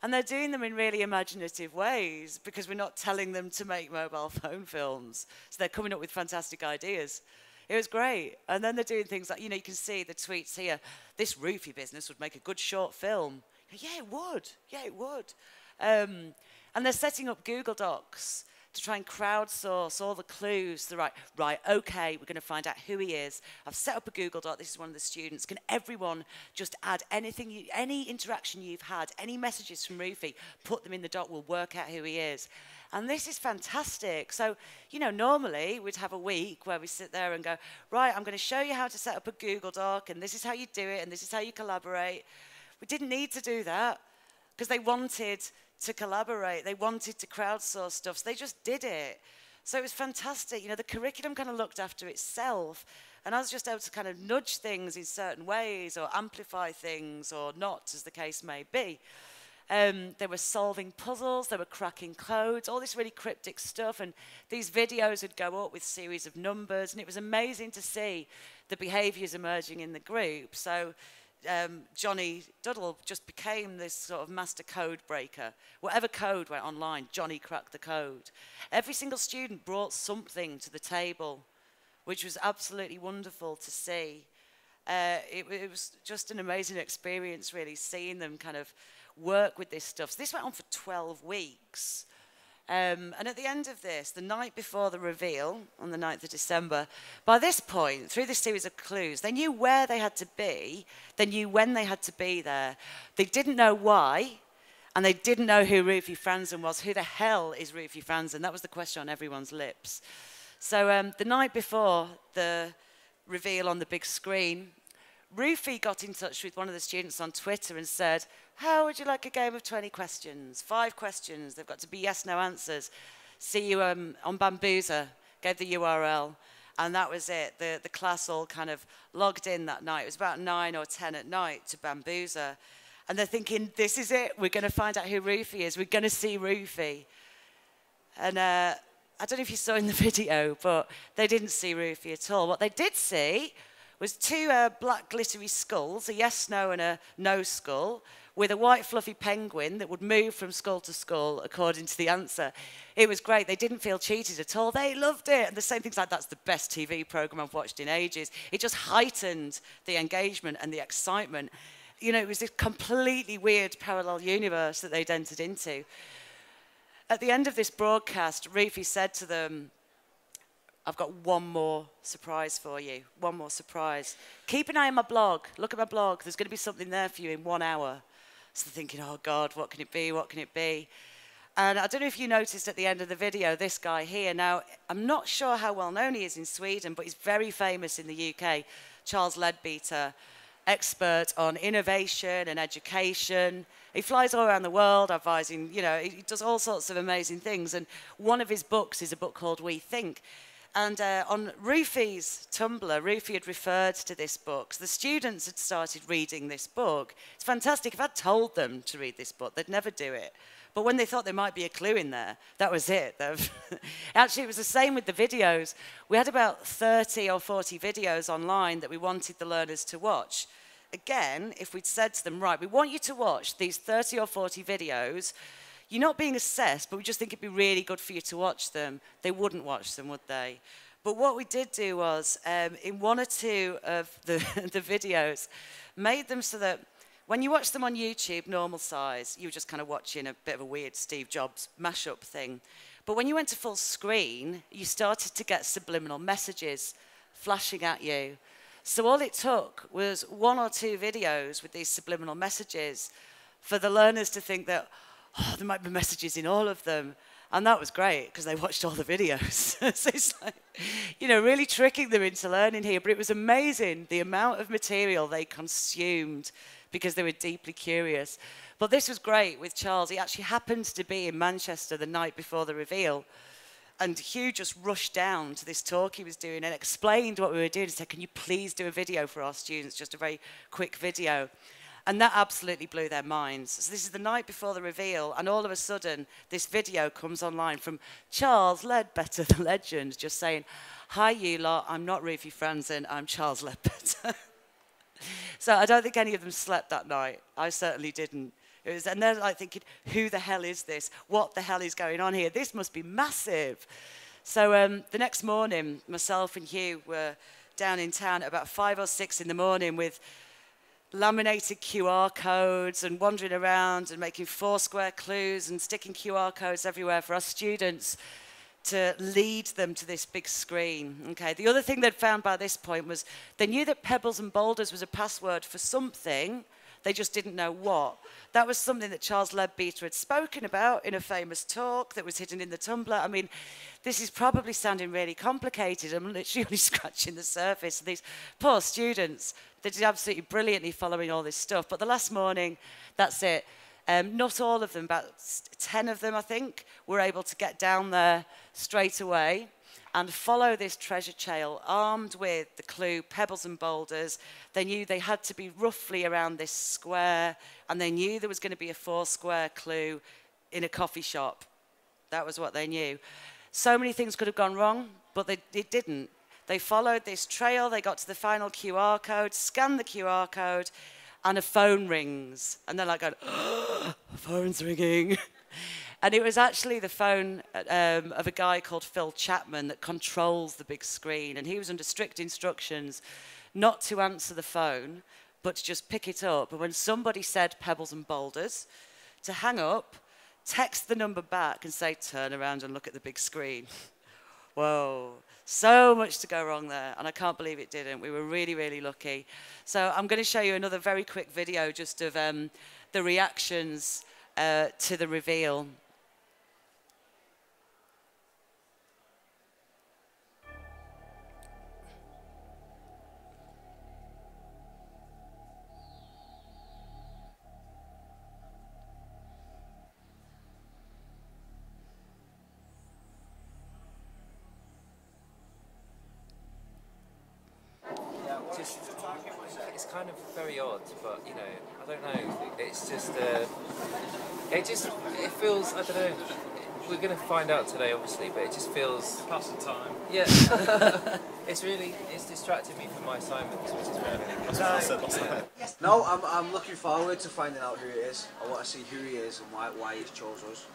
And they're doing them in really imaginative ways because we're not telling them to make mobile phone films. So they're coming up with fantastic ideas. It was great. And then they're doing things like, you know, you can see the tweets here, this roofie business would make a good short film. Yeah, it would. Yeah, it would. And they're setting up Google Docs to try and crowdsource all the clues to right, okay, we're going to find out who he is. I've set up a Google Doc. This is one of the students. Can everyone just add anything, any interaction you've had, any messages from Rufy, put them in the doc, we'll work out who he is. And this is fantastic. So, you know, normally we'd have a week where we sit there and go, right, I'm going to show you how to set up a Google Doc, and this is how you do it, and this is how you collaborate. We didn't need to do that because they wanted to collaborate. They wanted to crowdsource stuff, so they just did it. So it was fantastic. You know, the curriculum kind of looked after itself, and I was just able to kind of nudge things in certain ways or amplify things or not, as the case may be. They were solving puzzles, they were cracking codes, all this really cryptic stuff, and these videos would go up with series of numbers, and it was amazing to see the behaviours emerging in the group. So Johnny Duddle just became this sort of master code breaker. Whatever code went online, Johnny cracked the code. Every single student brought something to the table, which was absolutely wonderful to see. It was just an amazing experience, really, seeing them kind of work with this stuff. So this went on for 12 weeks. And at the end of this, the night before the reveal, on the 9th of December, by this point, through this series of clues, they knew where they had to be, they knew when they had to be there. They didn't know why, and they didn't know who Rufy Franzen was. Who the hell is Rufy Franzen? That was the question on everyone's lips. So the night before the reveal on the big screen, Rufy got in touch with one of the students on Twitter and said, how would you like a game of 20 questions? 5 questions. They've got to be yes, no answers. See you on Bambuser. Gave the URL. And that was it. The class all kind of logged in that night. It was about 9 or 10 at night to Bambuser. And they're thinking, this is it. We're going to find out who Rufy is. We're going to see Rufy. And I don't know if you saw in the video, but they didn't see Rufy at all. What they did see was 2 black glittery skulls, a yes, no, and a no skull, with a white fluffy penguin that would move from skull to skull according to the answer. It was great. They didn't feel cheated at all. They loved it. And the same things like, that's the best TV program I've watched in ages. It just heightened the engagement and the excitement. You know, it was this completely weird parallel universe that they'd entered into. At the end of this broadcast, Rufy said to them, I've got one more surprise for you, one more surprise. Keep an eye on my blog. Look at my blog. There's going to be something there for you in 1 hour. So they're thinking, oh, God, what can it be? What can it be? And I don't know if you noticed at the end of the video, this guy here. Now, I'm not sure how well known he is in Sweden, but he's very famous in the UK. Charles Leadbeater, expert on innovation and education. He flies all around the world advising, you know, he does all sorts of amazing things. And one of his books is a book called We Think. And on Rufy's Tumblr, Rufy had referred to this book. So the students had started reading this book. It's fantastic. If I'd told them to read this book, they'd never do it. But when they thought there might be a clue in there, that was it. Actually, it was the same with the videos. We had about 30 or 40 videos online that we wanted the learners to watch. Again, if we'd said to them, right, we want you to watch these 30 or 40 videos, you're not being assessed, but we just think it'd be really good for you to watch them. They wouldn't watch them, would they? But what we did do was, in 1 or 2 of the videos, made them so that when you watch them on YouTube, normal size, you were just kind of watching a bit of a weird Steve Jobs mashup thing. But when you went to full screen, you started to get subliminal messages flashing at you. So all it took was 1 or 2 videos with these subliminal messages for the learners to think that, oh, there might be messages in all of them. And that was great because they watched all the videos. So it's like, you know, really tricking them into learning here. But it was amazing the amount of material they consumed because they were deeply curious. But this was great with Charles. He actually happened to be in Manchester the night before the reveal. And Hugh just rushed down to this talk he was doing and explained what we were doing. He said, can you please do a video for our students, just a very quick video. And that absolutely blew their minds. So this is the night before the reveal, and all of a sudden, this video comes online from Charles Leadbeater, the legend, just saying, hi, you lot, I'm not Rufy Franzen, I'm Charles Leadbeater. So I don't think any of them slept that night. I certainly didn't. And they're like thinking, who the hell is this? What the hell is going on here? This must be massive. So the next morning, myself and Hugh were down in town at about 5 or 6 in the morning with laminated QR codes and wandering around and making Foursquare clues and sticking QR codes everywhere for our students to lead them to this big screen. Okay. The other thing they'd found by this point was they knew that pebbles and boulders was a password for something. They just didn't know what. That was something that Charles Leadbeater had spoken about in a famous talk that was hidden in the Tumblr. I mean, this is probably sounding really complicated. I'm literally only scratching the surface. These poor students, they did absolutely brilliantly following all this stuff. But the last morning, that's it. Not all of them, about 10 of them, I think, were able to get down there straight away and follow this treasure trail armed with the clue, pebbles and boulders. They knew they had to be roughly around this square, and they knew there was going to be a Foursquare clue in a coffee shop. That was what they knew. So many things could have gone wrong, but it didn't. They followed this trail, they got to the final QR code, scanned the QR code, and a phone rings. And they're like going, oh, the phone's ringing. And it was actually the phone of a guy called Phil Chapman that controls the big screen. And he was under strict instructions not to answer the phone, but to just pick it up. But when somebody said pebbles and boulders, to hang up, text the number back and say, turn around and look at the big screen. Whoa, so much to go wrong there. And I can't believe it didn't. We were really, really lucky. So I'm going to show you another very quick video just of the reactions to the reveal. It's kind of very odd, but you know, I don't know. It's just, it feels, I don't know. We're going to find out today, obviously, but it just feels. Pass the time. Yeah. it's distracted me from my assignments, which is very. That's what I said last time. No, I'm looking forward to finding out who it is. I want to see who he is and why he's chose us.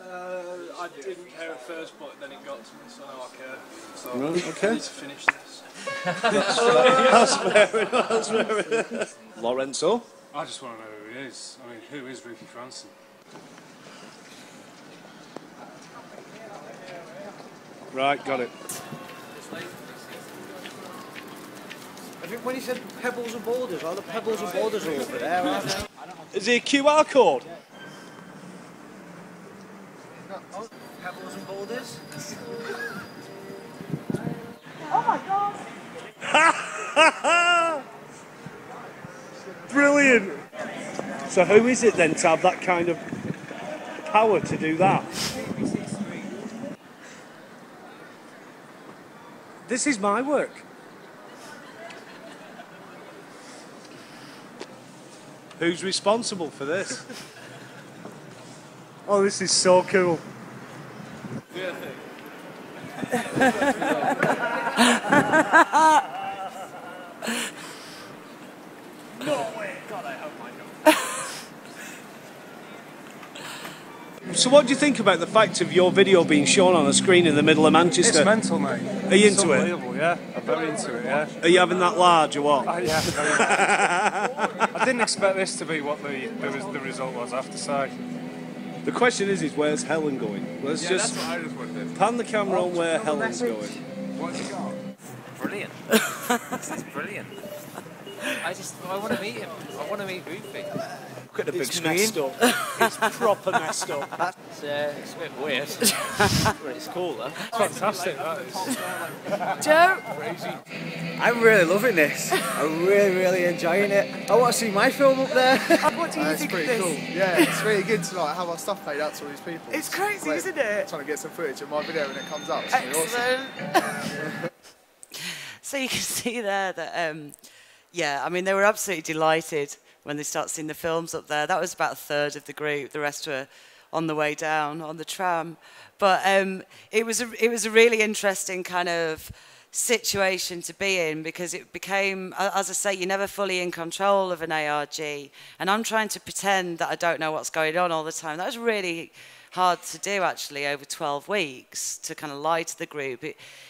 I didn't care at first, but then it got to me, so now I care. So okay. I need to finish this. That's fair enough. That's fair enough. Lorenzo? I just want to know who he is. I mean, who is Ruthie Franson? Right, got it. I think when he said pebbles and boulders, all the pebbles and boulders are over there, aren't they? Is it a QR code? Pebbles and boulders? Oh my God! Brilliant! So who is it then to have that kind of power to do that? This is my work. Who's responsible for this? Oh, this is so cool. So what do you think about the fact of your video being shown on a screen in the middle of Manchester? It's mental, mate. Are you into it? Unbelievable, yeah. I'm very into it, yeah. Are you having that large or what? Yeah, very much. I didn't expect this to be what the result was, I have to say. The question is where's Helen going? Let's just that's what I just wondered. pan the camera on where Helen's going. What's he got? Brilliant. This is brilliant. I want to meet him. I want to meet Ruthie. Look at the big It's screen. messed up. It's proper messed up. It's a bit weird. But it's cool though. It's fantastic, that is. Joe? I'm really loving this. I'm really enjoying it. I want to see my film up there. What do you It's think of pretty this? cool. Yeah, it's really good to like have our stuff paid out to all these people. It's crazy, great. isn't it? Trying to get some footage of my video when it comes out. It's really awesome. Excellent. So you can see there that, yeah, I mean, they were absolutely delighted when they start seeing the films up there. That was about a third of the group. The rest were on the way down on the tram. But it was a really interesting kind of situation to be in, because it became, as I say, you're never fully in control of an ARG, and I'm trying to pretend that I don't know what's going on all the time. That was really hard to do, actually, over 12 weeks, to kind of lie to the group.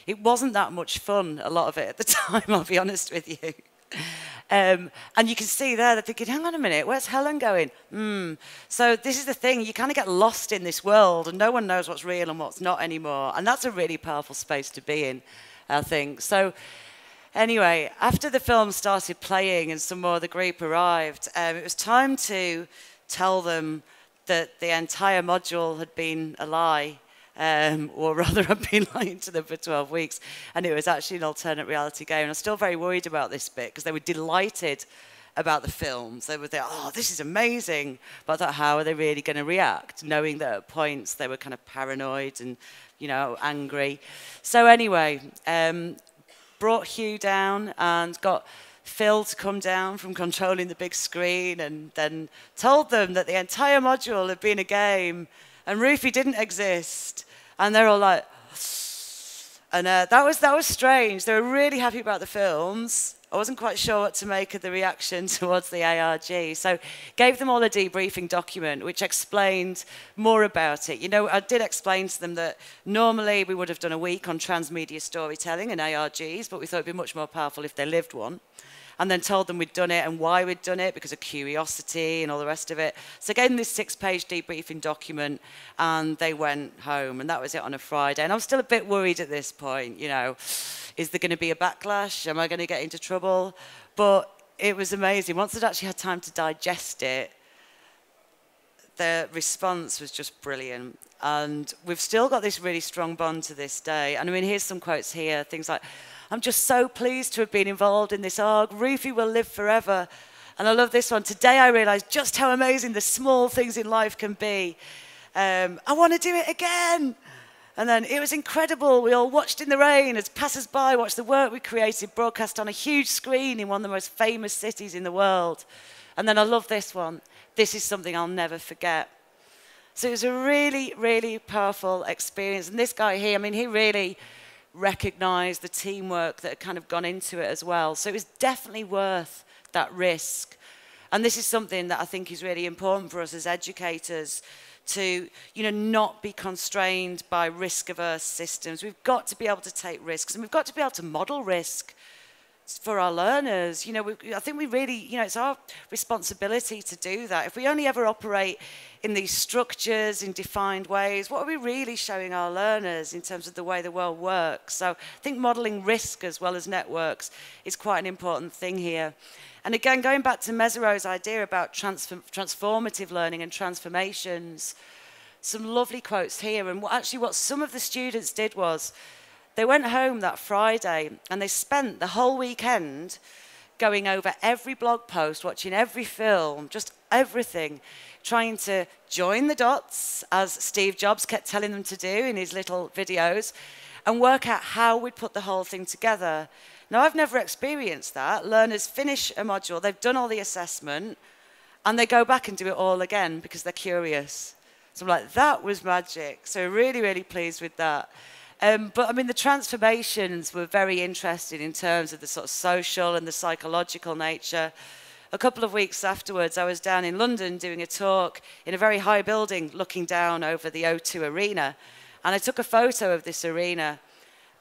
It wasn't that much fun, a lot of it at the time, I'll be honest with you. And you can see there, they're thinking, hang on a minute, where's Helen going? So this is the thing, you kind of get lost in this world, and no one knows what's real and what's not anymore, and that's a really powerful space to be in, I think. So anyway, after the film started playing and some more of the group arrived, it was time to tell them that the entire module had been a lie, or rather I've been lying to them for 12 weeks, and it was actually an alternate reality game. And I'm still very worried about this bit, because they were delighted about the films. They were there, oh, this is amazing. But I thought, how are they really going to react, knowing that at points they were kind of paranoid and, you know, angry. So anyway, brought Hugh down and got Phil to come down from controlling the big screen, and then told them that the entire module had been a game and Rufy didn't exist. And they're all like, and that was strange. They were really happy about the films. I wasn't quite sure what to make of the reaction towards the ARG. So gave them all a debriefing document which explained more about it. You know, I did explain to them that normally we would have done a week on transmedia storytelling and ARGs, but we thought it'd be much more powerful if they lived one. And then told them we'd done it and why we'd done it, because of curiosity and all the rest of it. So I gave them this 6-page debriefing document, and they went home, and that was it on a Friday. And I'm still a bit worried at this point, you know, is there going to be a backlash? Am I going to get into trouble? But it was amazing. Once I'd actually had time to digest it, the response was just brilliant. And we've still got this really strong bond to this day. And I mean, here's some quotes here, things like, I'm just so pleased to have been involved in this ARG. Rufy will live forever. And I love this one. Today I realised just how amazing the small things in life can be. I want to do it again. And then it was incredible. We all watched in the rain as passers-by watched the work we created broadcast on a huge screen in one of the most famous cities in the world. And then I love this one. This is something I'll never forget. So it was a really, really powerful experience. And this guy here, I mean, he really recognised the teamwork that had kind of gone into it as well. So it was definitely worth that risk. And this is something that I think is really important for us as educators, to, you know, not be constrained by risk-averse systems. We've got to be able to take risks, and we've got to be able to model risk for our learners. You know, I think we really, you know, it's our responsibility to do that. If we only ever operate in these structures, in defined ways, what are we really showing our learners in terms of the way the world works? So I think modeling risk as well as networks is quite an important thing here. And again, going back to Mesereau's idea about transformative learning and transformations, some lovely quotes here. And actually what some of the students did was, they went home that Friday and they spent the whole weekend going over every blog post, watching every film, just everything, trying to join the dots, as Steve Jobs kept telling them to do in his little videos, and work out how we'd put the whole thing together. Now, I've never experienced that. Learners finish a module, they've done all the assessment, and they go back and do it all again because they're curious. So I'm like, that was magic. So really, really pleased with that. But I mean, the transformations were very interesting in terms of the sort of social and the psychological nature. A couple of weeks afterwards, I was down in London doing a talk in a very high building looking down over the O2 Arena. And I took a photo of this arena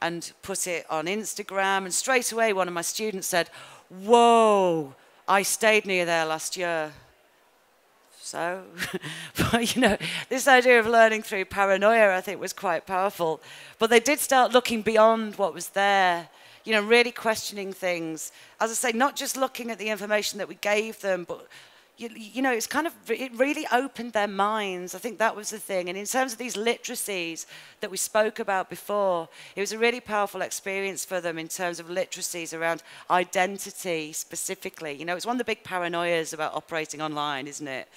and put it on Instagram. And straight away, one of my students said, whoa, I stayed near there last year. So, but, you know, this idea of learning through paranoia, I think, was quite powerful. But they did start looking beyond what was there, you know, really questioning things. As I say, not just looking at the information that we gave them, but, you know, it's kind of, it really opened their minds. I think that was the thing. And in terms of these literacies that we spoke about before, it was a really powerful experience for them in terms of literacies around identity specifically. You know, it's one of the big paranoias about operating online, isn't it?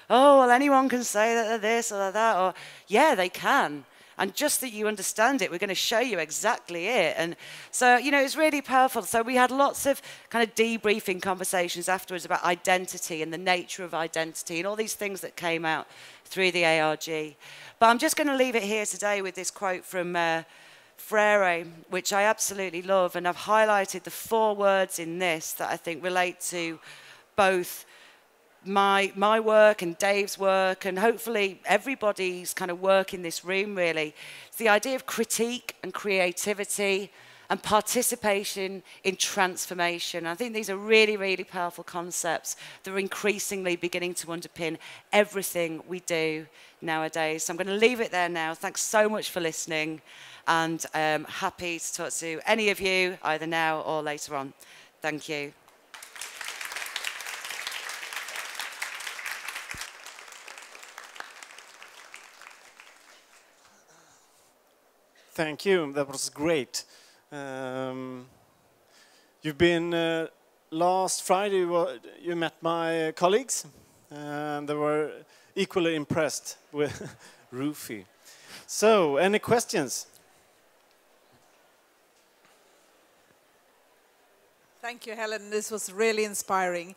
Oh, well, anyone can say that they're this or that, or yeah, they can. And just that you understand it, we're going to show you exactly it. And so, you know, it's really powerful. So we had lots of kind of debriefing conversations afterwards about identity and the nature of identity and all these things that came out through the ARG. But I'm just going to leave it here today with this quote from frere, which I absolutely love, and I've highlighted the 4 words in this that I think relate to both my work and Dave's work, and hopefully everybody's kind of work in this room, really. It's the idea of critique and creativity and participation in transformation. I think these are really, really powerful concepts that are increasingly beginning to underpin everything we do nowadays. So I'm going to leave it there now. Thanks so much for listening, and happy to talk to any of you, either now or later on. Thank you. Thank you. That was great. You've been last Friday. You met my colleagues, and they were equally impressed with Rufy. So, any questions? Thank you, Helen. This was really inspiring.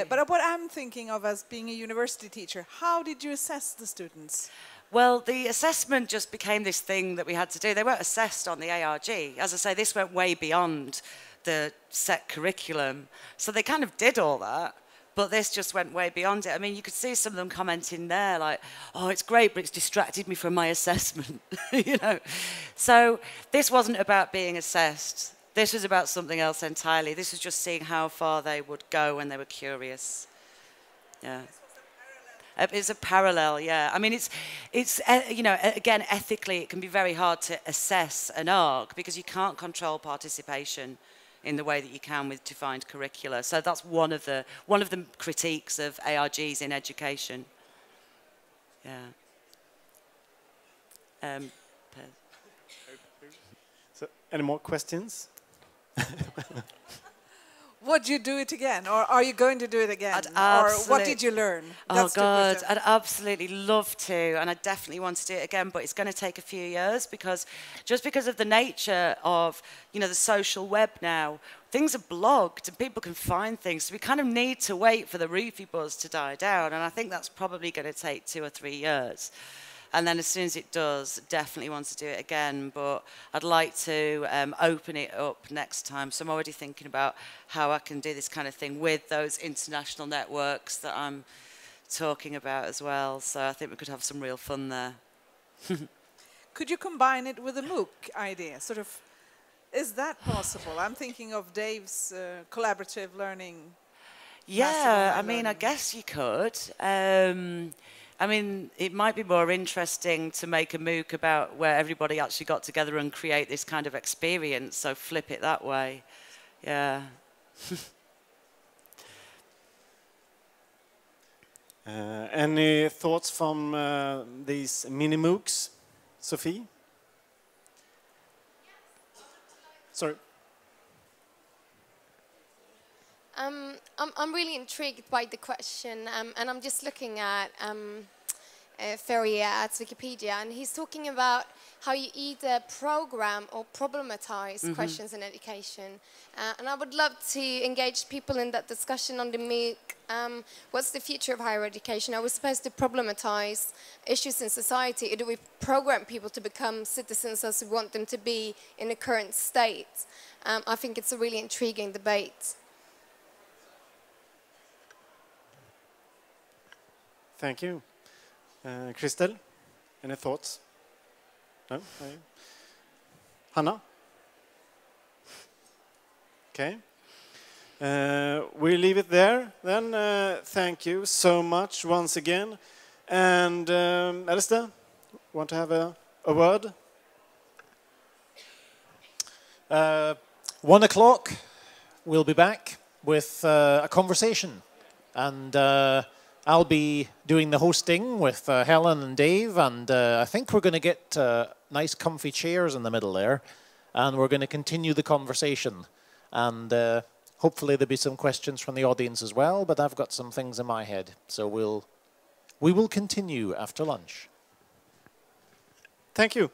But what I'm thinking of as being a university teacher, how did you assess the students? Well, the assessment just became this thing that we had to do. They weren't assessed on the ARG. As I say, this went way beyond the set curriculum. So they kind of did all that, but this just went way beyond it. I mean, you could see some of them commenting there, like, oh, it's great, but it's distracted me from my assessment, you know. So this wasn't about being assessed. This was about something else entirely. This was just seeing how far they would go when they were curious. Yeah. It's a parallel, yeah. I mean, it's you know, again, ethically, it can be very hard to assess an ARC because you can't control participation in the way that you can with defined curricula. So that's one of the critiques of ARGs in education. Yeah. So, any more questions? Would you do it again, or are you going to do it again? Or what did you learn? Oh God, I'd absolutely love to, and I definitely want to do it again, but it's going to take a few years because of the nature of, you know, the social web now, things are blogged and people can find things. So we kind of need to wait for the Rufy buzz to die down, and I think that's probably going to take 2 or 3 years. And then as soon as it does, definitely want to do it again. But I'd like to open it up next time. So I'm already thinking about how I can do this kind of thing with those international networks that I'm talking about as well. So I think we could have some real fun there. Could you combine it with a MOOC idea? Sort of, is that possible? I'm thinking of Dave's collaborative learning. Yeah, I mean, I guess you could. I mean, it might be more interesting to make a MOOC about where everybody actually got together and create this kind of experience, so flip it that way. Yeah. Any thoughts from these mini MOOCs, Sophie? Sorry. I'm really intrigued by the question, and I'm just looking at Ferrier at Wikipedia, and he's talking about how you either program or problematize questions in education. And I would love to engage people in that discussion on the MOOC. What's the future of higher education? Are we supposed to problematize issues in society, or do we program people to become citizens as we want them to be in the current state? I think it's a really intriguing debate. Thank you. Christel, any thoughts? No? Hannah? Okay. We leave it there then. Thank you so much once again. And Alistair, want to have a word? 1 o'clock, we'll be back with a conversation. And I'll be doing the hosting with Helen and Dave, and I think we're going to get nice comfy chairs in the middle there, and we're going to continue the conversation. And hopefully there'll be some questions from the audience as well, but I've got some things in my head. So we will continue after lunch. Thank you.